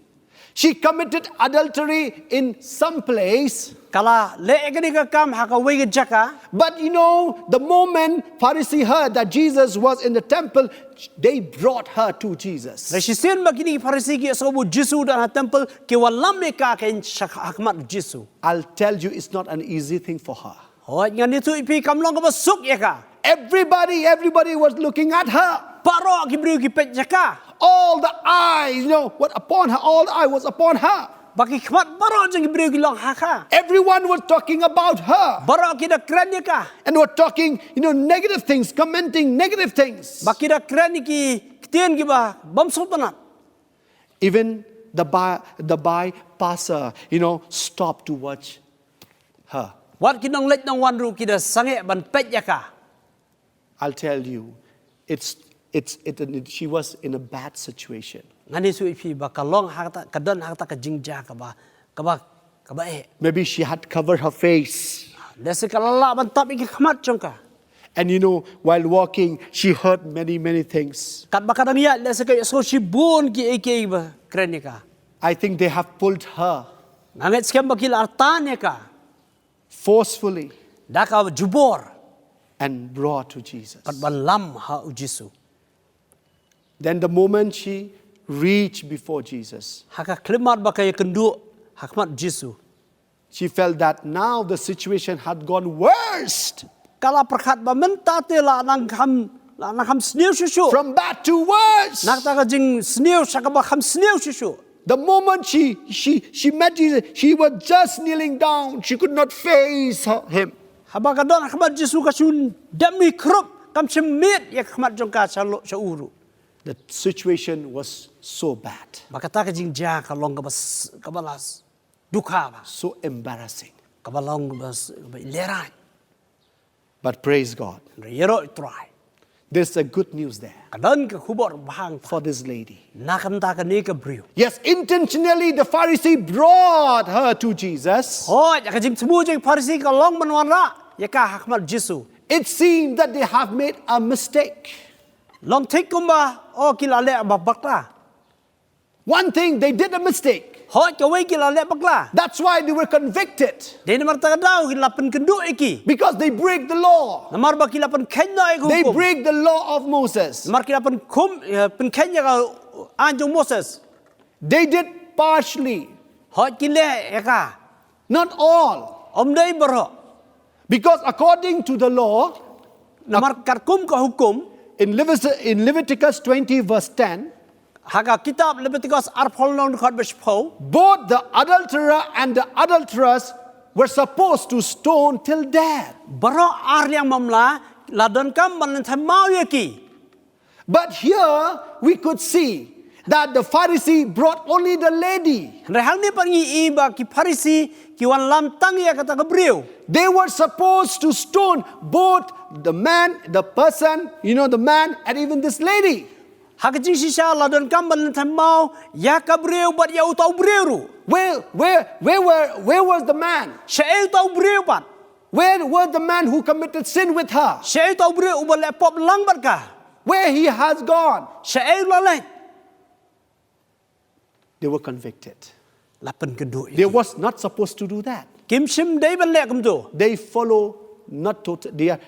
She committed adultery in some place, Kala le ekani ka kam ha ka wei ka jaka. but the moment Pharisee heard that Jesus was in the temple, they brought her to Jesus. Resisten bakini ki Pharisee ki so bu Jesu dan ha temple ke walam ka ken hakmat Jesu. I'll tell you, it's not an easy thing for her. Hoi ngan itu ipi kamlong ka basuk eka. Everybody was looking at her. Paro ki briu ki pet jaka. All the eyes, what upon her, all the eye was upon her. Baki khmat baro jeng ki briu ki long haka. Everyone was talking about her. Baro ki da kren ka. And were talking, negative things, commenting negative things. Baki da kren ki tien ki ba bam sultanat. Even the bypasser, stopped to watch her. Wat ki nong let nong wan ru ki da sange ban pet jaka. I'll tell you, she was in a bad situation. Ngani su ipi ba kalong hakta kadan hakta ka jingja ka ba e. Maybe she had covered her face. Lese kalala ban tap ki khmat chongka. And while walking, she heard many, many things. Kat ba kadang ya lese ka so si bun ki eke ba kren ka. I think they have pulled her Nganget skem ba ki artan ka. forcefully Da ka jubor and brought to Jesus. kat ban lam ha u Jesu. Then the moment she reached before Jesus, Haka klimat ba kay kendu hakmat Jesu. she felt that now the situation had gone worse. Kala perkhat ba menta te la nang kham snew shushu. From bad to worse. Nak ta ka jing snew saka ba kham snew shushu. The moment she met Jesus, she was just kneeling down. She could not face him. Haba kadon khmat Jesu ka sun dami krop kam chemit ya khmat jongka cha uru. The situation was so bad, Makata ka jingja ka long ka balas dukha ba so embarrassing. ka balong bas leran. But praise God, Yero try. there's a good news there Kadon ka khubor bahang ta. for this lady. Nakam ta ka ni ka briu. Yes, intentionally the Pharisee brought her to Jesus. Hoi ya ka jing smu jing Pharisee ka long manwan ra ya ka khmat Jesu. It seemed that they have made a mistake. Long thik kumba o kila le ba bakla. One thing, they did a mistake. Hoi ka wei kila le bakla. That's why they were convicted, Dia ni marta daw kila pen kendu iki. because they break the law. Namar ba kila pen kenya ik They hukum. break the law of Moses. Namar kila pen kenya ka anjung Moses. They did partially, Hoi kile ya ka. not all. Om dai baro. Because according to the law, Namar karkum ka hukum. in Leviticus 20 verse 10, Haka kitab Leviticus arpol non khot beshpo. both the adulterer and the adulteress were supposed to stone till death. Baro ar yang mamla ladon kam ban thamau yaki. But here we could see that the Pharisee brought only the lady. Rehal ni pangi iba ki Pharisee ki wan lam tang ya kata kabriu. They were supposed to stone both the man, the person, the man, and even this lady. Haka jing sisa ladon kam ban thamau ya kabriu bat ya utau briu. Where was the man? Syai utau briu bat. Where was the man who committed sin with her? Syai utau briu ubal pop lang bat ka. Where he has gone? Syai lalai. They were convicted. Lapan kendu. They was not supposed to do that. Kim sim dai ban le kum tu. They follow not total. They are,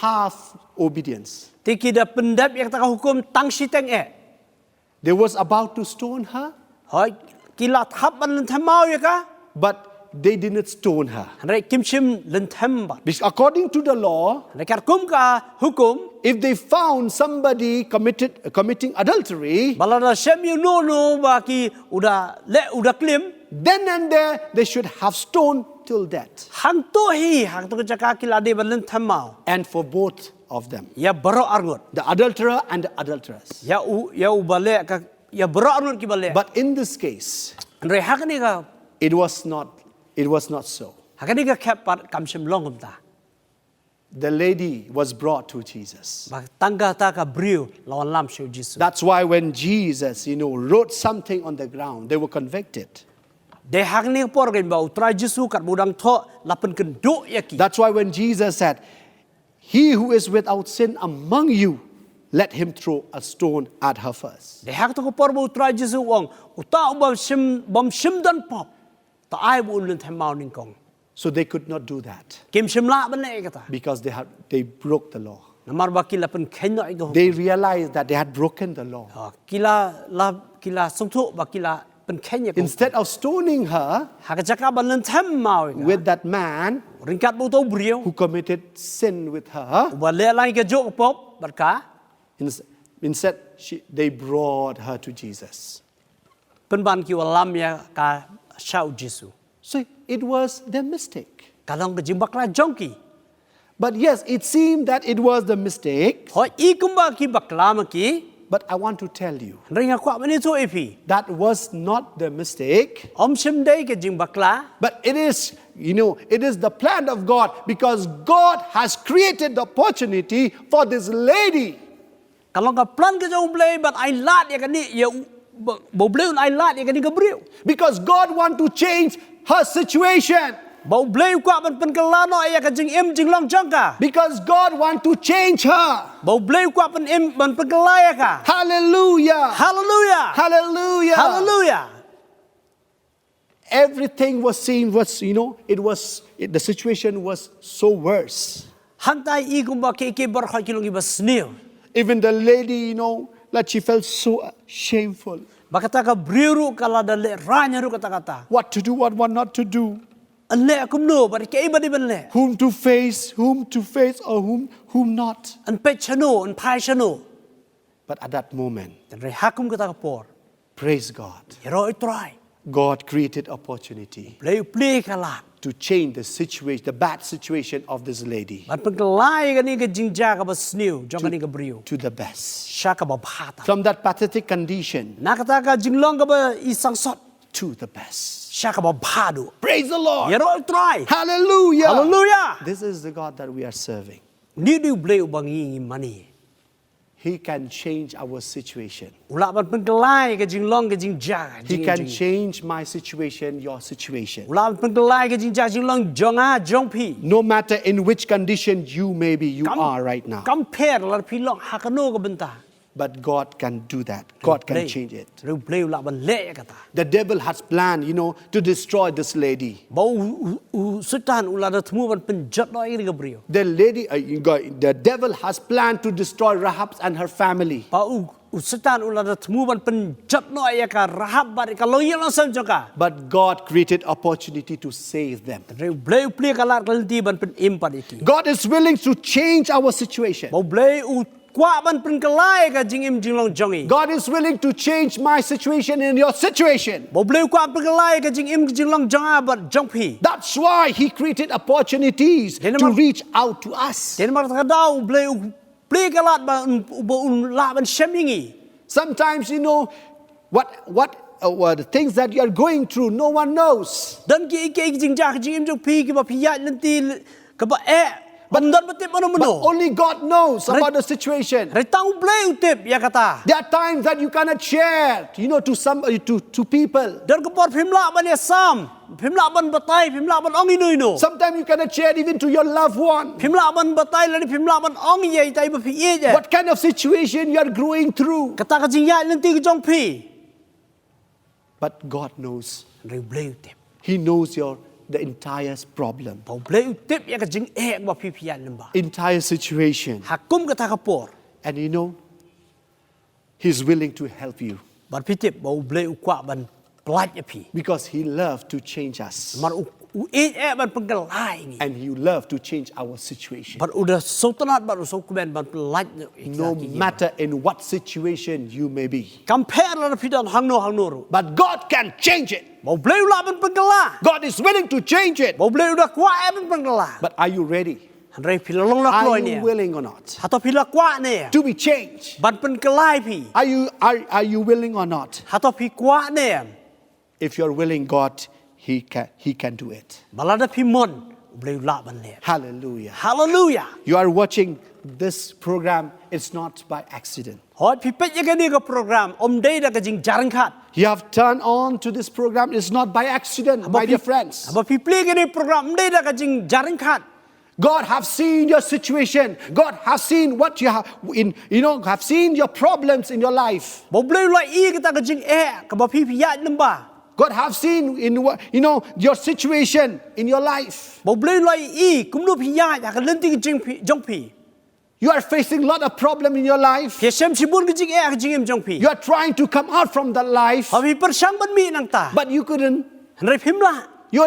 half obedience. Tiki da pendap yang tak hukum tang siteng They was about to stone her, Hoi kila thap ban thamau ya ka. but they didn't stone her. Rai kim sim len tham bat. Because according to the law, Rai karkum ka hukum. if they found somebody committing adultery, Balada sem you no ba ki udah klim. then and there they should have stoned till death. Hang tu hang tu jaka kila de ban len thamau. And for both of them, Ya baro arngot. the adulterer and the adulteress. Ya ubale ka ya baro arngot ki bale. But in this case, Rai hak ni ka it was not so. hak ni ka khap pat kam sim long kum ta. The lady was brought to Jesus. Ba tangga ta ka briu lawan lam siu Jesus. That's why when Jesus, wrote something on the ground, they were convicted. De hak ni por gen ba utra Jesus kat budang tho lapan kendu ya ki. That's why when Jesus said, "He who is without sin among you, let him throw a stone at her first." De hak to ko por ba utra Jesus wong uta bom sim dan pop. Ta ai bu len thamau ning kong. So they could not do that Kim sim la ban le kata. because they broke the law. Namar ba kila pen khen no ko. They realized that they had broken the law. Kila sungthu ba kila pen khen ya ko. Instead of stoning her Hak jaka ban len thamau ka. with that man Ringkat bu to briu. who committed sin with her, Ba le lai ka jok pop barka. instead they brought her to Jesus. Pen ban ki walam ya ka shau Jesus. So it was their mistake. Kalong ka jimbak la jongki. But yes, it seemed that it was the mistake. Hoi ikumba ki bakla ma ki. But I want to tell you, Ringa kwa mani to epi. that was not the mistake. Om sim dai ka jimbakla. But it is the plan of God, because God has created the opportunity for this lady. Kalong ka plan ka jong play but ai lat ya ka ni ya bo bleu ai lat ya ka ni ka briu. Because God want to change her situation. Bo bleu kwa ban pen kala no ya ka jing em jing long jong ka. Because God want to change her. Bo bleu kwa ban em ban pen kala ya ka. Hallelujah. Hallelujah. Hallelujah. Hallelujah. Everything was seen the situation was so worse. Hang tai ikumba ke bar kha kilong ibas new. Even the lady, like she felt so shameful. Bakata ka briu kala dale ranya ru kata kata. What to do, what not to do. Alle akum no bari ke ibadi ban le. Whom to face, or whom not. An pe chano an pai chano. But at that moment, Dan re hakum kata ka por. Praise God. รอยตราย God created opportunity เปลวเปลี่ยกลาด to change the situation, the bad situation of this lady มันเป็นกลายกันนี่ก็จริงจังกับสนิวจงกันนี่ก็บริว to the best. ชากับพาตา From that pathetic condition นักตาก็จริงลองกับอีสังสด to the best. ชากับพาดู Praise the Lord. รอยตราย Hallelujah. ฮาเลลูยา This is the God that we are serving. นี่ดูเปลวบางอย่างมันนี่ He can change our situation. อุลามันเป็นกลายก็จริงลองก็จริงจัง He can change my situation, your situation. อุลามันเป็นกลายก็จริงจังจริงลองจงจงพี No matter in which condition you are right now. กัมเพร์แล้วพี่ลองฮักโนกับบันตา But God can do that. God can change it. หรือเปลวละมันเละกันตา The devil has planned, to destroy this lady. บ่สุดท้ายอุลาดทมูมันเป็นจัดน้อยนี่ก็บริว The devil has planned to destroy Rahab and her family. ป่าสุดท้ายอุลาดทมูมันเป็นจัดน้อยกันรหับบริการลอยยังสัมจังกะ But God created opportunity to save them. หรือเปลวเปลี่ยกันละกันที่มันเป็นอิมพันธ์ God is willing to change our situation. บ่เปลวกว่ามันเป็นกลายก็จริงจริงลองจงอี God is willing to change my situation and your situation. บ่เปลวกว่าเป็นกลายก็จริงจริงลองจงบัดจงพี That's why He created opportunities to reach out to us. เห็นมันก็ดาวเปลวกันละมันละมันเชมิงี Sometimes what the things that you are going through, no one knows. ดันกี่จริงจังจริงจงพีกับพี่ยาลันตีกับบันดาลบัติมันมัน But only God knows about the situation. เราต้องเปลวเต็บยากตา There are times that you cannot share, to somebody, to people. เดินก็ปอดพิมพ์ละบันเนี่ยซ้ำพิมพ์ละบันบัตไตพิมพ์ละบันอ่องอีนุ่ยโน Sometimes you cannot share even to your loved one. พิมพ์ละบันบัตไตแล้วพิมพ์ละบันอ่องใหญ่ใจบัพี่เอ๋ What kind of situation you are going through. กตากจริงยาลันตีก็จงพี But God knows. เราเปลวเต็บ He knows the entire problem. ผมเปลวเต็บยากจริงว่าพี่ยันลำบาก Entire situation. หักกุ้มกตากปอด And He's willing to help you. บัดพี่เต็บบ่เปลวกว่าบันปลัดยาพี่ Because He loves to change us. มันมันเป็นกลายงี้ And He loves to change our situation. บัดอุดสุตนัดบัดอุสกุเบนบัดปลัด No matter in what situation you may be. กัมเพร์แล้วพี่ดอนหังโนรู้ But God can change it. บ่เปลวละมันเป็นกลา God is willing to change it. บ่เปลวละกว่ามันเป็นกลา But are you ready? เรพี่ลงลักลอย Are เนี่ย you willing or not? ถ้าตัวพี่ละกว่าเนี่ย To be changed. บัดเป็นกลายพี่ Are you willing or not? ถ้าตัวพี่กว่าเนี่ย If you're willing, God, He can do it. บัลลังก์พี่มนเปลวละมันเนี่ย Hallelujah. ฮาเลลูยา You are watching this program. It's not by accident. ฮอดพี่เป็ดยังไงนี่ก็โปรแกรมอมได้แล้วก็จริงจารังขัด You have turned on to this program. It's not by accident, my dear friends. บ่พี่เปลี่ยนกันในโปรแกรมได้แล้วก็จริงจารังขัด God have seen your situation. God have seen what you have have seen your problems in your life. บ่เปลวละอีก็ตาก็จริงก็บ่พี่ยาลำบาก God have seen your situation in your life. บ่เปลวละอีกุมนูพี่ยาอยากเล่นที่จริงจงพี่ You are facing a lot of problem in your life. เพียเชมชิบุนก็จริงก็จริงจงพี่ You are trying to come out from that life, พอพี่ประชังบันมีนังตา but you couldn't. เรพิมละ You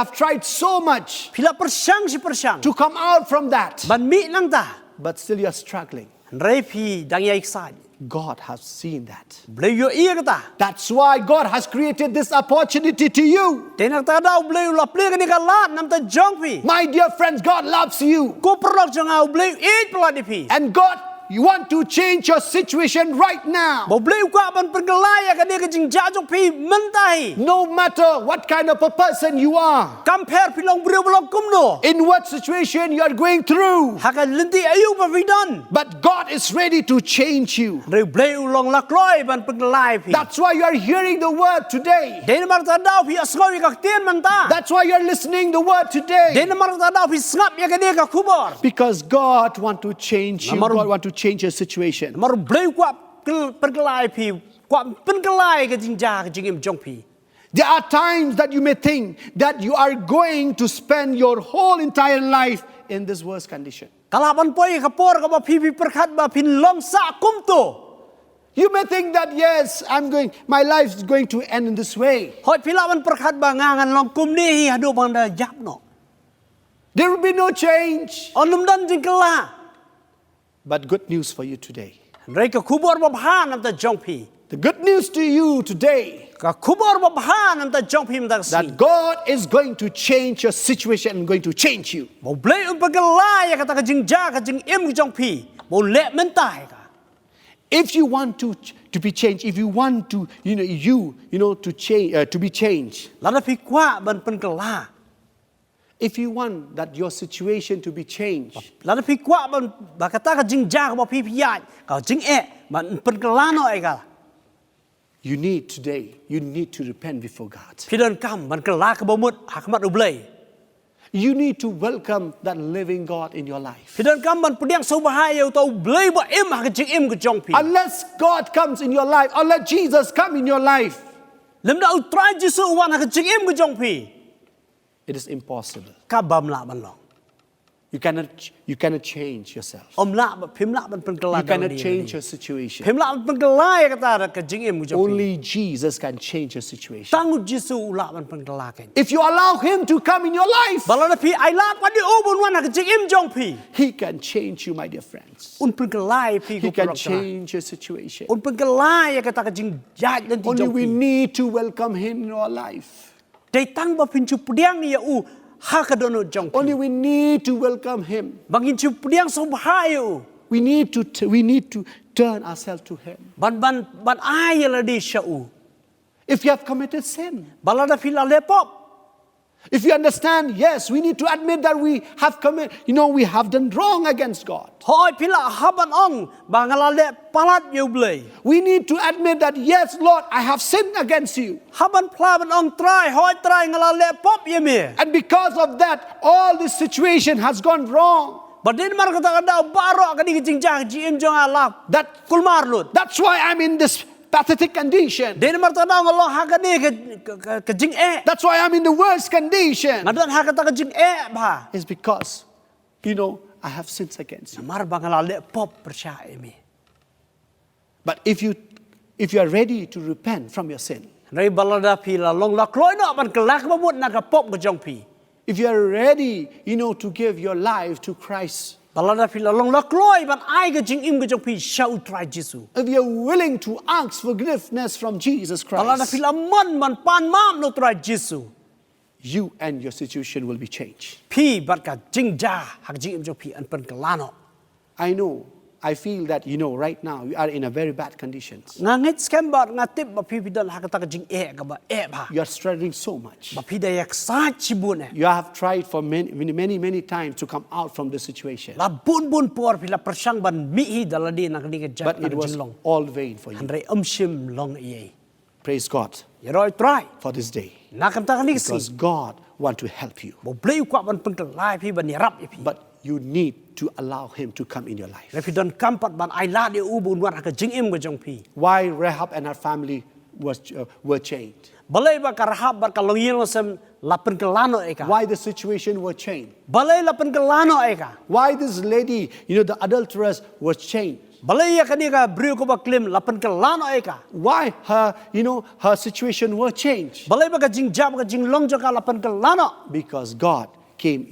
have tried so much พี่ละประชังชิประชัง to come out from that, บันมีนังตา but still you are struggling. เรพี่ดังใหญ่อีกสาย God has seen that. เปลวอีก็ตา That's why God has created this opportunity to you. แต่นักตาดาวเปลวละเปลี่ยนกันนี่ก็ลาดน้ำตาจงพี่ My dear friends, God loves you. กูประหลาดจังเอาเปลวอีปลาดิพี่ And God, you want to change your situation right now. บ่เปลวกว่ามันเป็นกลายกันนี่ก็จริงจ้าจงพี่มันตาย No matter what kind of a person you are, กัมเพร์พี่ลงเปลวลงกุมโน in what situation you are going through, หากเล่นที่อายุบ่พี่ดอน but God is ready to change you. หรือเปลวลงลักลอยมันเป็นกลายพี่ That's why you are hearing the word today. เดนมาร์ตาดาวพี่สงบกับเตียนมันตา That's why you are listening the word เด today. นมาร์ตาดาวพี่สงบยังกันนี่กับคุบอร์ Because God want to change you. God want to change your situation. มารุเปลวกว่าเป็นกลายพี่กว่าเป็นกลายก็จริงจ้าก็จริงจงพี่ There are times that you may think that you are going to spend your whole entire life in this worst condition. กลาบันปอยขปอร์กับพี่ประคัดมาพินลองสะกุมโต You may think that yes, my life is going to end in this way. หอยพี่ละมันประคัดบางงานลองกุมนี่ฮะดูบังได้ยับเนาะ There will be no change. อันนุ่มดันจริงกลา But good news for you today. ไรก็คุบอร์บ่พาน้ำตาจงพี่ The good news to you today ka khubor ba bhan am ta jong phim ta si that God is going to change your situation and going to change you. bo ble um pa ka la ya ka ta ka jing ja ka jing em ka jong phi bo le men tai ka If you want to be changed, if you want to, to change, to be changed, la na phi kwa ban pen ka la if you want that your situation to be changed, la na phi kwa ban ba ka ta ka jing ja ka ba phi phi ya ka jing e ban pen ka la no ai ka you need to repent before God. phi don kam ban ka la ka ba mut ha ka mat u ble You need to welcome that living God in your life. phi don kam ban pdiang so ba hai yo to ble ba em ha ka jing em ka jong phi Unless God comes in your life, or let Jesus come in your life, lem da u try jisu wan ha ka jing em ka jong phi it is impossible. ka bam la ban long You cannot change yourself. la ba phim la ban pen ka la You cannot change your situation. phim la ban pen ka la ya ka ta ka jing em ka jong phi Only Jesus can change your situation. tang jisu la ban pen ka la ka If you allow Him to come in your life, ba la na phi ai la pa di o bon wan ha ka jing em jong phi He can change you, my dear friends. un pen ka la phi He ko can prok ta change your situation. un pen ka la ya ka ta ka jing ja len ti Only jong we phi need to welcome Him in our life. dai tang ba phin chu pdiang ni ya u ha ka don jong phi Only we need to welcome Him. bangin chu pdiang so ba hai u We need to turn ourselves to Him. ban ai ya la di sha u If you have committed sin, ba la da phi la le pop if you understand, yes, we need to admit that we have done wrong against God. hoi phi la ha ban ong ba ngala le palat yu ble We need to admit that, yes, Lord, I have sinned against you. ha ban pla ban ong try hoi try ngala le pop ye me And because of that, all this situation has gone wrong. ba din mar ka ta ka da ba ro ka di jing ja ji em jong ala That, kul mar lut that's why I'm in this pathetic condition. din mar ta da ngalo ha ka di ka jing e That's why I'm in the worst condition. ngadon ha ka ta ka jing e ba It's because, I have sins against you. mar ba ngala le pop percaya me But if you are ready to repent from your sin, rai balada phi la long la kloi no ban ka lak ba mut na ka pop ka jong phi if you are ready, to give your life to Christ, balada phi la long la kloi ban ai ka jing im ka jong phi shau try jisu if you are willing to ask forgiveness from Jesus balada Christ, phi la man man pan mam no try jisu you and your situation will be changed. phi bat ka jing ja ha jing im jong phi an pan ka lano I feel that, right now, you are in a very bad conditions. nga ngit scam ba nga tip ba phi bidon ha ka ta ka jing e ka ba e ba You are struggling so much. ba phi da yak sa chi bun e You have tried for many times to come out from this situation. la bun por phi la persang ban mi hi dala di na ka di ka ja But na it ka was jing long all vain for you. han rai shim long ye Praise God ye roi try for this day. na kam ta ka ni si Because God wants to help you. bo play kwa ban pen ka lai phi ban ni rap e phi But you need to allow Him to come in your life. le phi don kam pat ban ai la de u bun wan ha ka jing im ka jong phi Why Rahab and her family were chained? balai ba ka rahab ba ka long yin sem la pen ka lano e ka Why the situation were chained? balai la pen ka lano e ka Why this lady, the adulteress, was chained? balai ya ka ni ka brio ko ba klim la pen ka lano e ka Why her situation were changed? balai ba ka jing jab ka jing long jo ka la pen ka lano Because God came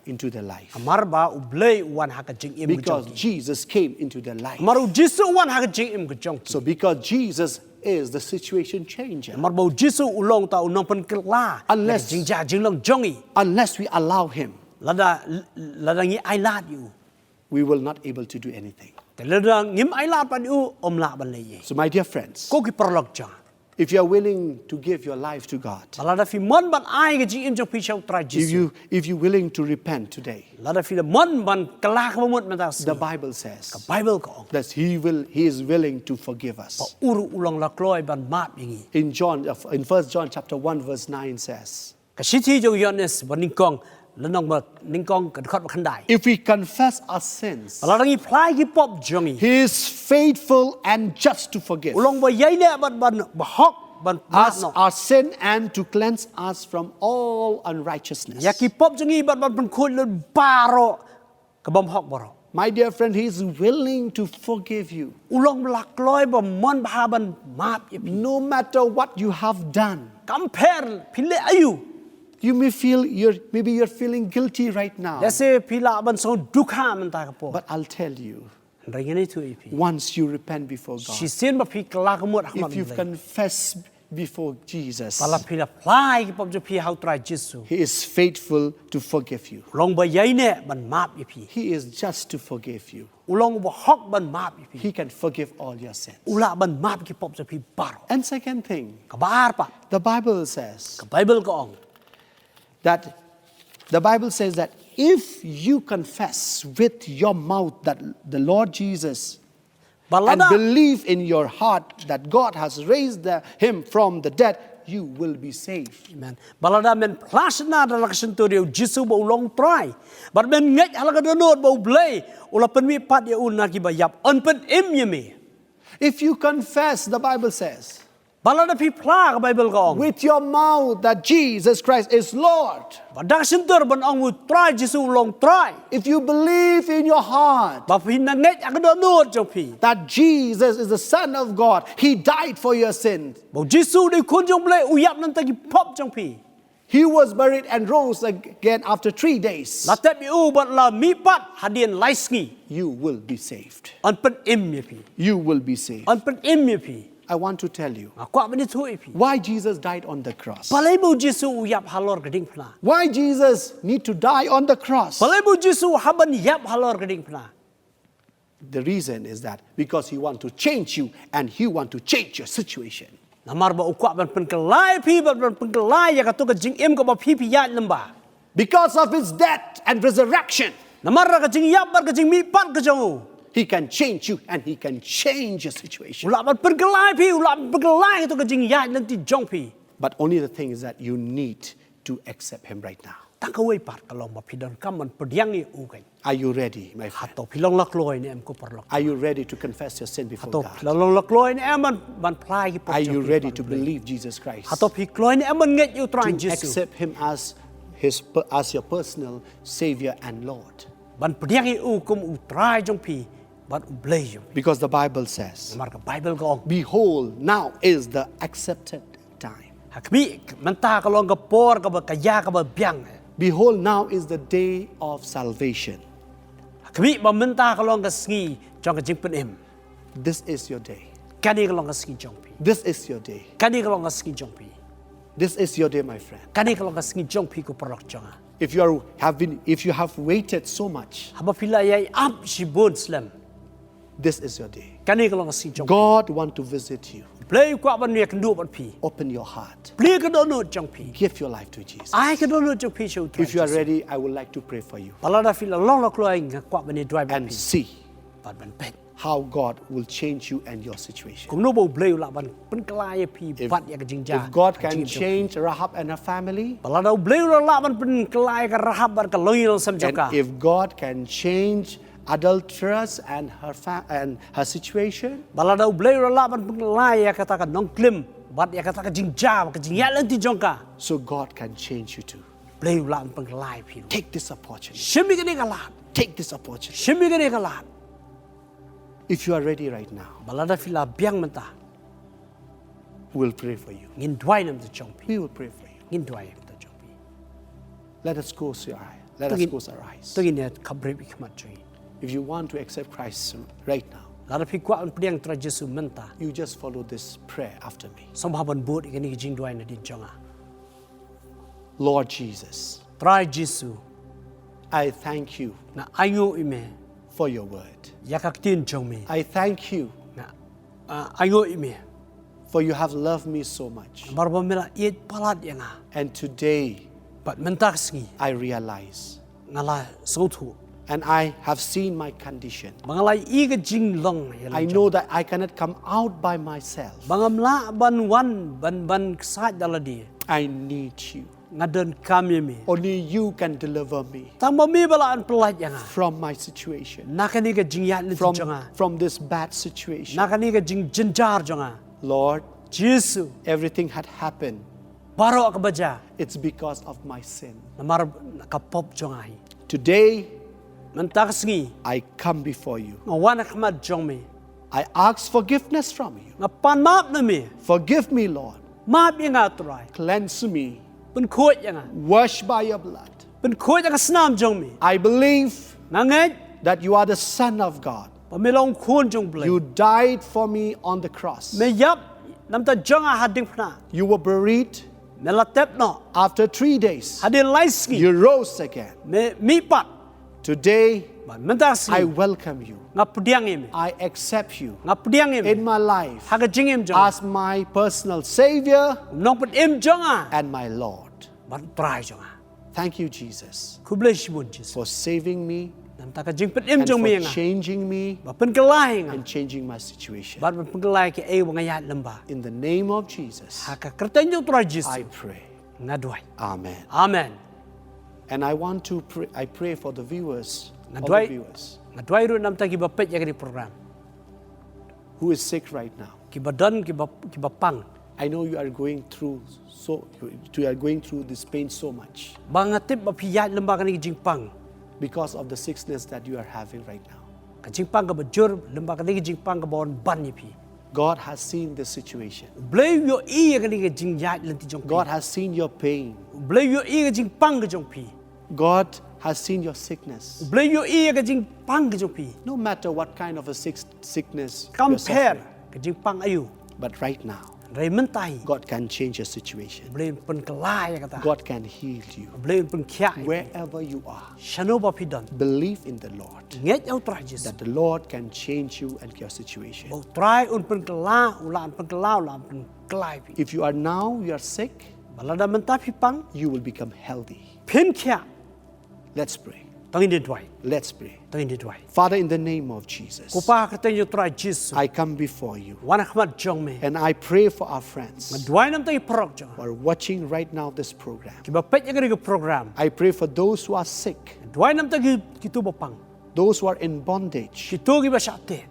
into their life. amar ba u blai wan ha ka jing im ka Because jong Jesus came into their life. maru jisu wan ha ka jing im ka jong So because Jesus is the situation changer, mar ba jisu u long ta u nong pen ka la Unless- jing ja jing long jongi unless we allow Him, lada ngi ai la you we will not able to do anything. te lada ngim ai la pa u om la ban le ye So my dear friends, ko ki prolog ja if you are willing to give your life to God, lada fi mon ban ai ka jing im jong phi shau tra jisu if you're willing to repent today, lada fi mon ban ka la ka mot ma ta the Bible says bible ko that He is willing to forgive us. uru ulong la kloi ban map yingi In 1 John chapter 1 verse 9 says, ka sithi jo yones ban ning kong lanong ba ning kong ka khot ba khan dai if we confess our sins, lada ngi phlai ki pop jongi He is faithful and just to forgive ulong ba yai ne ban ba hok ban us no our sin and to cleanse us from all unrighteousness. ya ki pop jongi ban khol le baro ka bom hok baro My dear friend, He is willing to forgive you. ulong la kloi ba mon ba ban map ye No matter what you have done. compare phile ayu You may feel you're feeling guilty right now. जैसे पिला बन सो दुखा मन ता को But I'll tell you, ring ni tu ipi once you repent before God, si sin ba pi kala ka mot hakmat if you've le confessed before Jesus, pala pi apply ki pom jo pi how try Jesu He is faithful to forgive you. long ba yai ne ban map ipi He is just to forgive you. ulong ba hok ban map ipi He can forgive all your sins. ula ban map ki pom jo pi bar And second thing, ka bar pa the Bible says ka Bible ka ong that if you confess with your mouth that the Lord Jesus and balada believe in your heart that God has raised him from the dead, you will be saved. amen balada men plasna da laksin tu rio Jesu ba ulong try bar men ngej halaga donot ba blay ula pen mi pat ya un na ki ba yap on pen im ye me If you confess, the Bible says, balada pi pla ka Bible ka ong with your mouth that Jesus Christ is Lord, badak sintur ban ong u try Jesu ulong try if you believe in your heart ba pi na ngej ak donot jong pi that Jesus is the Son of God, He died for your sins, ba Jesu de kun jong blay u yap nan ta ki pop jong pi He was buried and rose again after 3 days, la tet bi u bat la mi pat hadien laisngi you will be saved. on pen im ye pi You will be saved. on pen im ye pi I want to tell you kwa ba ni tu pi why Jesus died on the cross. balai bu Jesu u yap halor ka ding pla Why Jesus need to die on the cross. balai bu Jesu haban yap halor ka ding pla The reason is that because He want to change you and He want to change your situation. namar ba ukwa ban pen kelai pi ban pen kelai ya ka tu ka jing im ko ba pi pi ya lamba Because of His death and resurrection, namar ka jing yap bar ka jing mi pat ka jong He can change you and He can change your situation. ula ban pen kelai pi ula pen kelai ka tu ka jing ya nan ti jong pi But only the thing is that you need to accept Him right now. ta ka wei pat ka long ba pi don kam man pediang ni u kai Are you ready, my friend? to pi long lak loi ni em ko par lok Are you ready to confess your sin before to God? long lak loi ni em ban plai ki pop Are you ready to believe Jesus Christ? to pi kloi ni em ban nget you try To Jesu accept Him as your personal Savior and Lord? ban pediang ni u kum u try jong pi ban u blay jong Because the Bible says, namar ka Bible ka ong behold, now is the accepted time. hakmi menta ka long ka por ka ba kaya ka ba biang Behold, now is the day of salvation. hakmi ba menta ka long ka sngi jong ka jing pen im This is your day. kani ka long ka sngi jong pi This is your day. kani ka long ka sngi jong pi This is your day, my friend. kani ka long ka sngi jong pi ko par lok jong If you have waited so much, haba pila yai am si bon slam this is your day. kani ka long ka sngi jong God want to visit you. play kwa ban ne kan du ban pi Open your heart. play ka don no jong pi Give your life to Jesus. ai ka don no jong pi show If you are ready, I would like to pray for you balada fila long lok loi nga kwa ban ne drive and pi see ban ban pet how God will change you and your situation. kum no bo blay la ban pen klai pi bat ya ka jing ja If God can change Rahab and her family, balada blay la ban pen klai ka rahab bar ka loy sam and joka if God can change adulteress and her situation, balada blay la ban pen klai ya kata ka nong klim bat ya kata ka jing ja ka jing ya lan ti jongka so God can change you too. blay la ban pen klai pi Take this opportunity. shimi ka ni ka lat Take this opportunity. shimi ka ni ka lat If you are ready right now, balada fila biang menta we'll pray for you. ngin dwai nam te jong pi We will pray for you. ngin dwai te jong pi Let us close your eyes. Let us close our eyes. to ne kabre bi khamat chui If you want to accept Christ right now, la pi kwa an priang tra Jesu menta you just follow this prayer after me. sambhaban bot ikani ki jing dwai na din jonga Lord Jesus, try Jesu I thank you na ayo ime for your word. yakak tin jong me I thank you na ayo ime for you have loved me so much. barba mela it palat yanga And today but mentak sngi I realize ngala sotu and I have seen my condition. mangalai i ga jing long I know that I cannot come out by myself. bangamla ban wan ban sa daladi I need you. ngaden kami me Only you can deliver me tamba mi bala an palat yanga from my situation, nakani ga jing ya ni jonga from this bad situation. nakani ga jing jinjar jonga Lord, Jesu everything had happened. baro ka baja It's because of my sin. namar ka pop jonga hi Today, mentak sngi I come before you. ngawana khamat jong me I ask forgiveness from you. ngapan map na me Forgive me, Lord. map yang atrai Cleanse me. pen khot yang Wash by your blood. pen khot yang snam jong me I believe nangai that you are the Son of God. bà mê long khuôn trong blei You died for me on the cross. mê yap nằm ta jong à hạt đinh phna You were buried. mê la tép nọ After 3 days, hạt đinh lai ski you rose again. mê mi pat Today, bà mê ta ski I welcome you. ngap pudiang em I accept you ngap pudiang em in my life hạt cái jing em jong as my personal Savior nong put em jong à and my Lord. bà trai jong à Thank you, Jesus, khu blei shibun Jesus for saving me nằm ta cái jing put em and jong for mi nga changing me bà pen cái lai nga and changing my situation. bà pen cái lai cái e wang ayat lamba In the name of Jesus, hạt cái kerten jong trai Jesus I pray. nga duai Amen. amen And I want to pray, I pray for the viewers, all the Nadwai- viewers nga duai ru nam ta ki ba pet ya cái program who is sick right now. ki ba don ki ba pang I know you are going through this pain so much ba nga tip ba piyat lamba kan ki jing pang because of the sickness that you are having right now. ka jing pang ka ba jur lamba kan ki jing pang ka bon ban ni pi God has seen this situation. blei yo i kan ki jing yat len ti jong pi God has seen your pain. blei yo i ka jing pang ka jong pi God has seen your sickness. blei yo i ka jing pang ka jong pi No matter what kind of a sickness you're compare suffering. ka jing pang ayu But right now, rai men tai God can change your situation. blei pen ka lai ka ta God can heal you. blei pen kya Wherever you are, shano ba pi don believe in the Lord. nget au trai Jesus That the Lord can change you and your situation. bo trai un pen ka la ulan pen ka la ulan pen klai pi If you are now, you are sick, balada men ta pi pang you will become healthy. pin kya Let's pray. tang ni dwai Let's pray. tang ni dwai Father, in the name of Jesus, ko pa ka ten yo trai Jesus I come before you wana khmat jong me and I pray for our friends dwai nam tai prok jong who are watching right now this program. ki ba pet ya ga program I pray for those who are sick, dwai nam ta ki tu ba pang those who are in bondage. ki tu ki ba sha te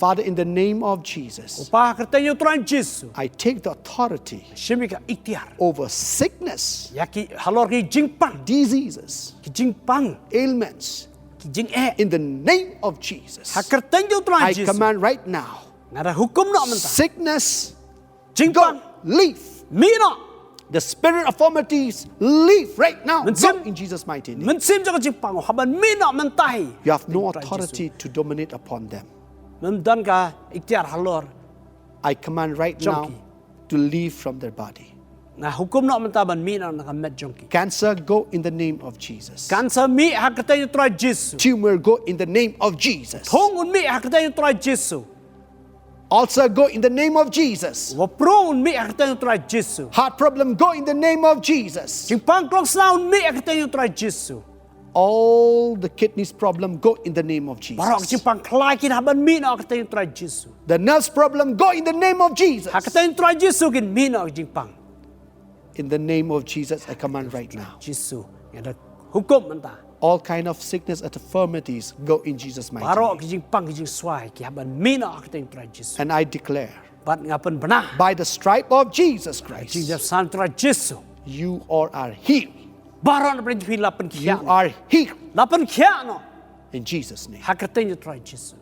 Father, in the name of ko Jesus, pa ka ten yo trai Jesus I take the authority shimi ka ikhtiar over sickness, ya ki halor ki jing pang diseases, ki jing pang ailments. ki jing e In the name of Jesus, ha ka ten yo trai I Jesus command right now, ngara hukum no man ta sickness, jing go, pang leave. mi no The spirit of infirmities, leave right now. Men Go sim- in Jesus' mighty name. men sim jong jing pang ha ban mi no man tai You have no authority to dominate upon them. men dan ka ikhtiar halor I command right now Junkie. to leave from their body. na hukum no man ta ban mi no na ka met jong ki Cancer, go in the name of Jesus. cancer mi ha ka ten yo trai Jesus Tumor, go in the name of Jesus. thong un mi ha ka ten yo trai Jesus Ulcer, go in the name of Jesus. wa pro un mi ha ka ten yo trai Jesus Heart problem, go in the name of Jesus. jing pang klong sa un mi ha ka ten yo trai Jesus All the kidneys problem, go in the name of barok jing Jesus. pang klai ki ha ban mi no ka ten yo trai Jesus The nerves problem, go in the name of Jesus. ha ka ten yo trai Jesus kin mi no jing pang In the name of Jesus, I command right now. Jesus ya da hukum man ta All kind of sickness and infirmities, go in Jesus' mighty barok name. ki jing pang ki jing swai ki ha ban mi no ka ten yo trai Jesus And I declare, bat ngapen bana by the stripe of Jesus jing Christ, ja san trai Jesus you all are healed. baron na prin lapan You kya are healed. lapan kya no In Jesus' name. ha ka ten yo trai Jesus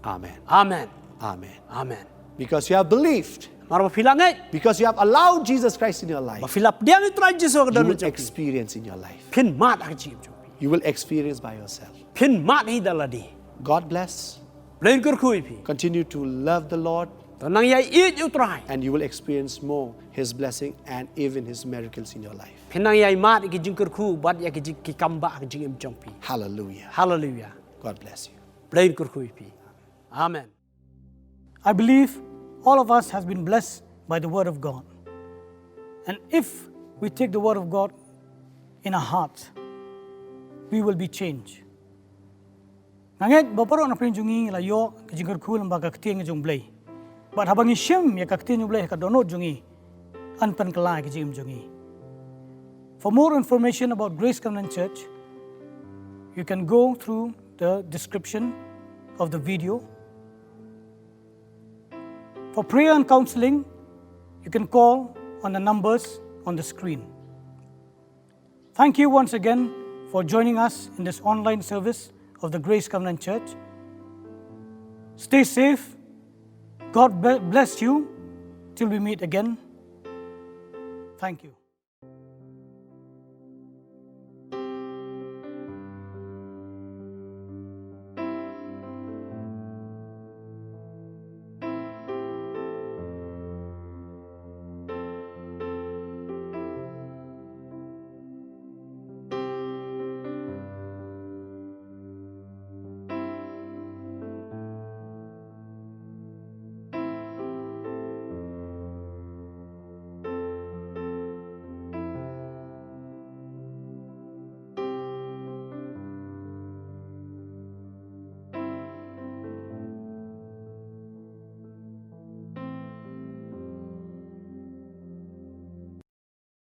Amen. amen Amen. amen Because you have believed, maro filangai because you have allowed Jesus Christ in your life, filap dia ni trai Jesus ka you dan will jong experience in your life. pin mat ka jing jong You will experience by yourself. pin mat hi daladi God bless. plain kur kui pi Continue to love the Lord, tanang yai it you try and you will experience more His blessing and even His miracles in your life. pinang yai mat ki jing kur ku bat ya ki jing ki kamba ka jing em jong pi Hallelujah. hallelujah God bless you. plain kur kui pi amen I believe all of us has been blessed by the Word of God. And if we take the Word of God in our heart, we will be changed. Nanget baparo na pinjungi la yo kajingar kul mba kaktieng jong blay. But habang ishim ya kaktieng blay ka donot jungi anpan kalai kajim jungi. For more information about Grace Covenant Church, you can go through the description of the video. For prayer and counseling, you can call on the numbers on the screen. Thank you once again for joining us in this online service of the Grace Covenant Church. Stay safe. God bless you till we meet again. Thank you.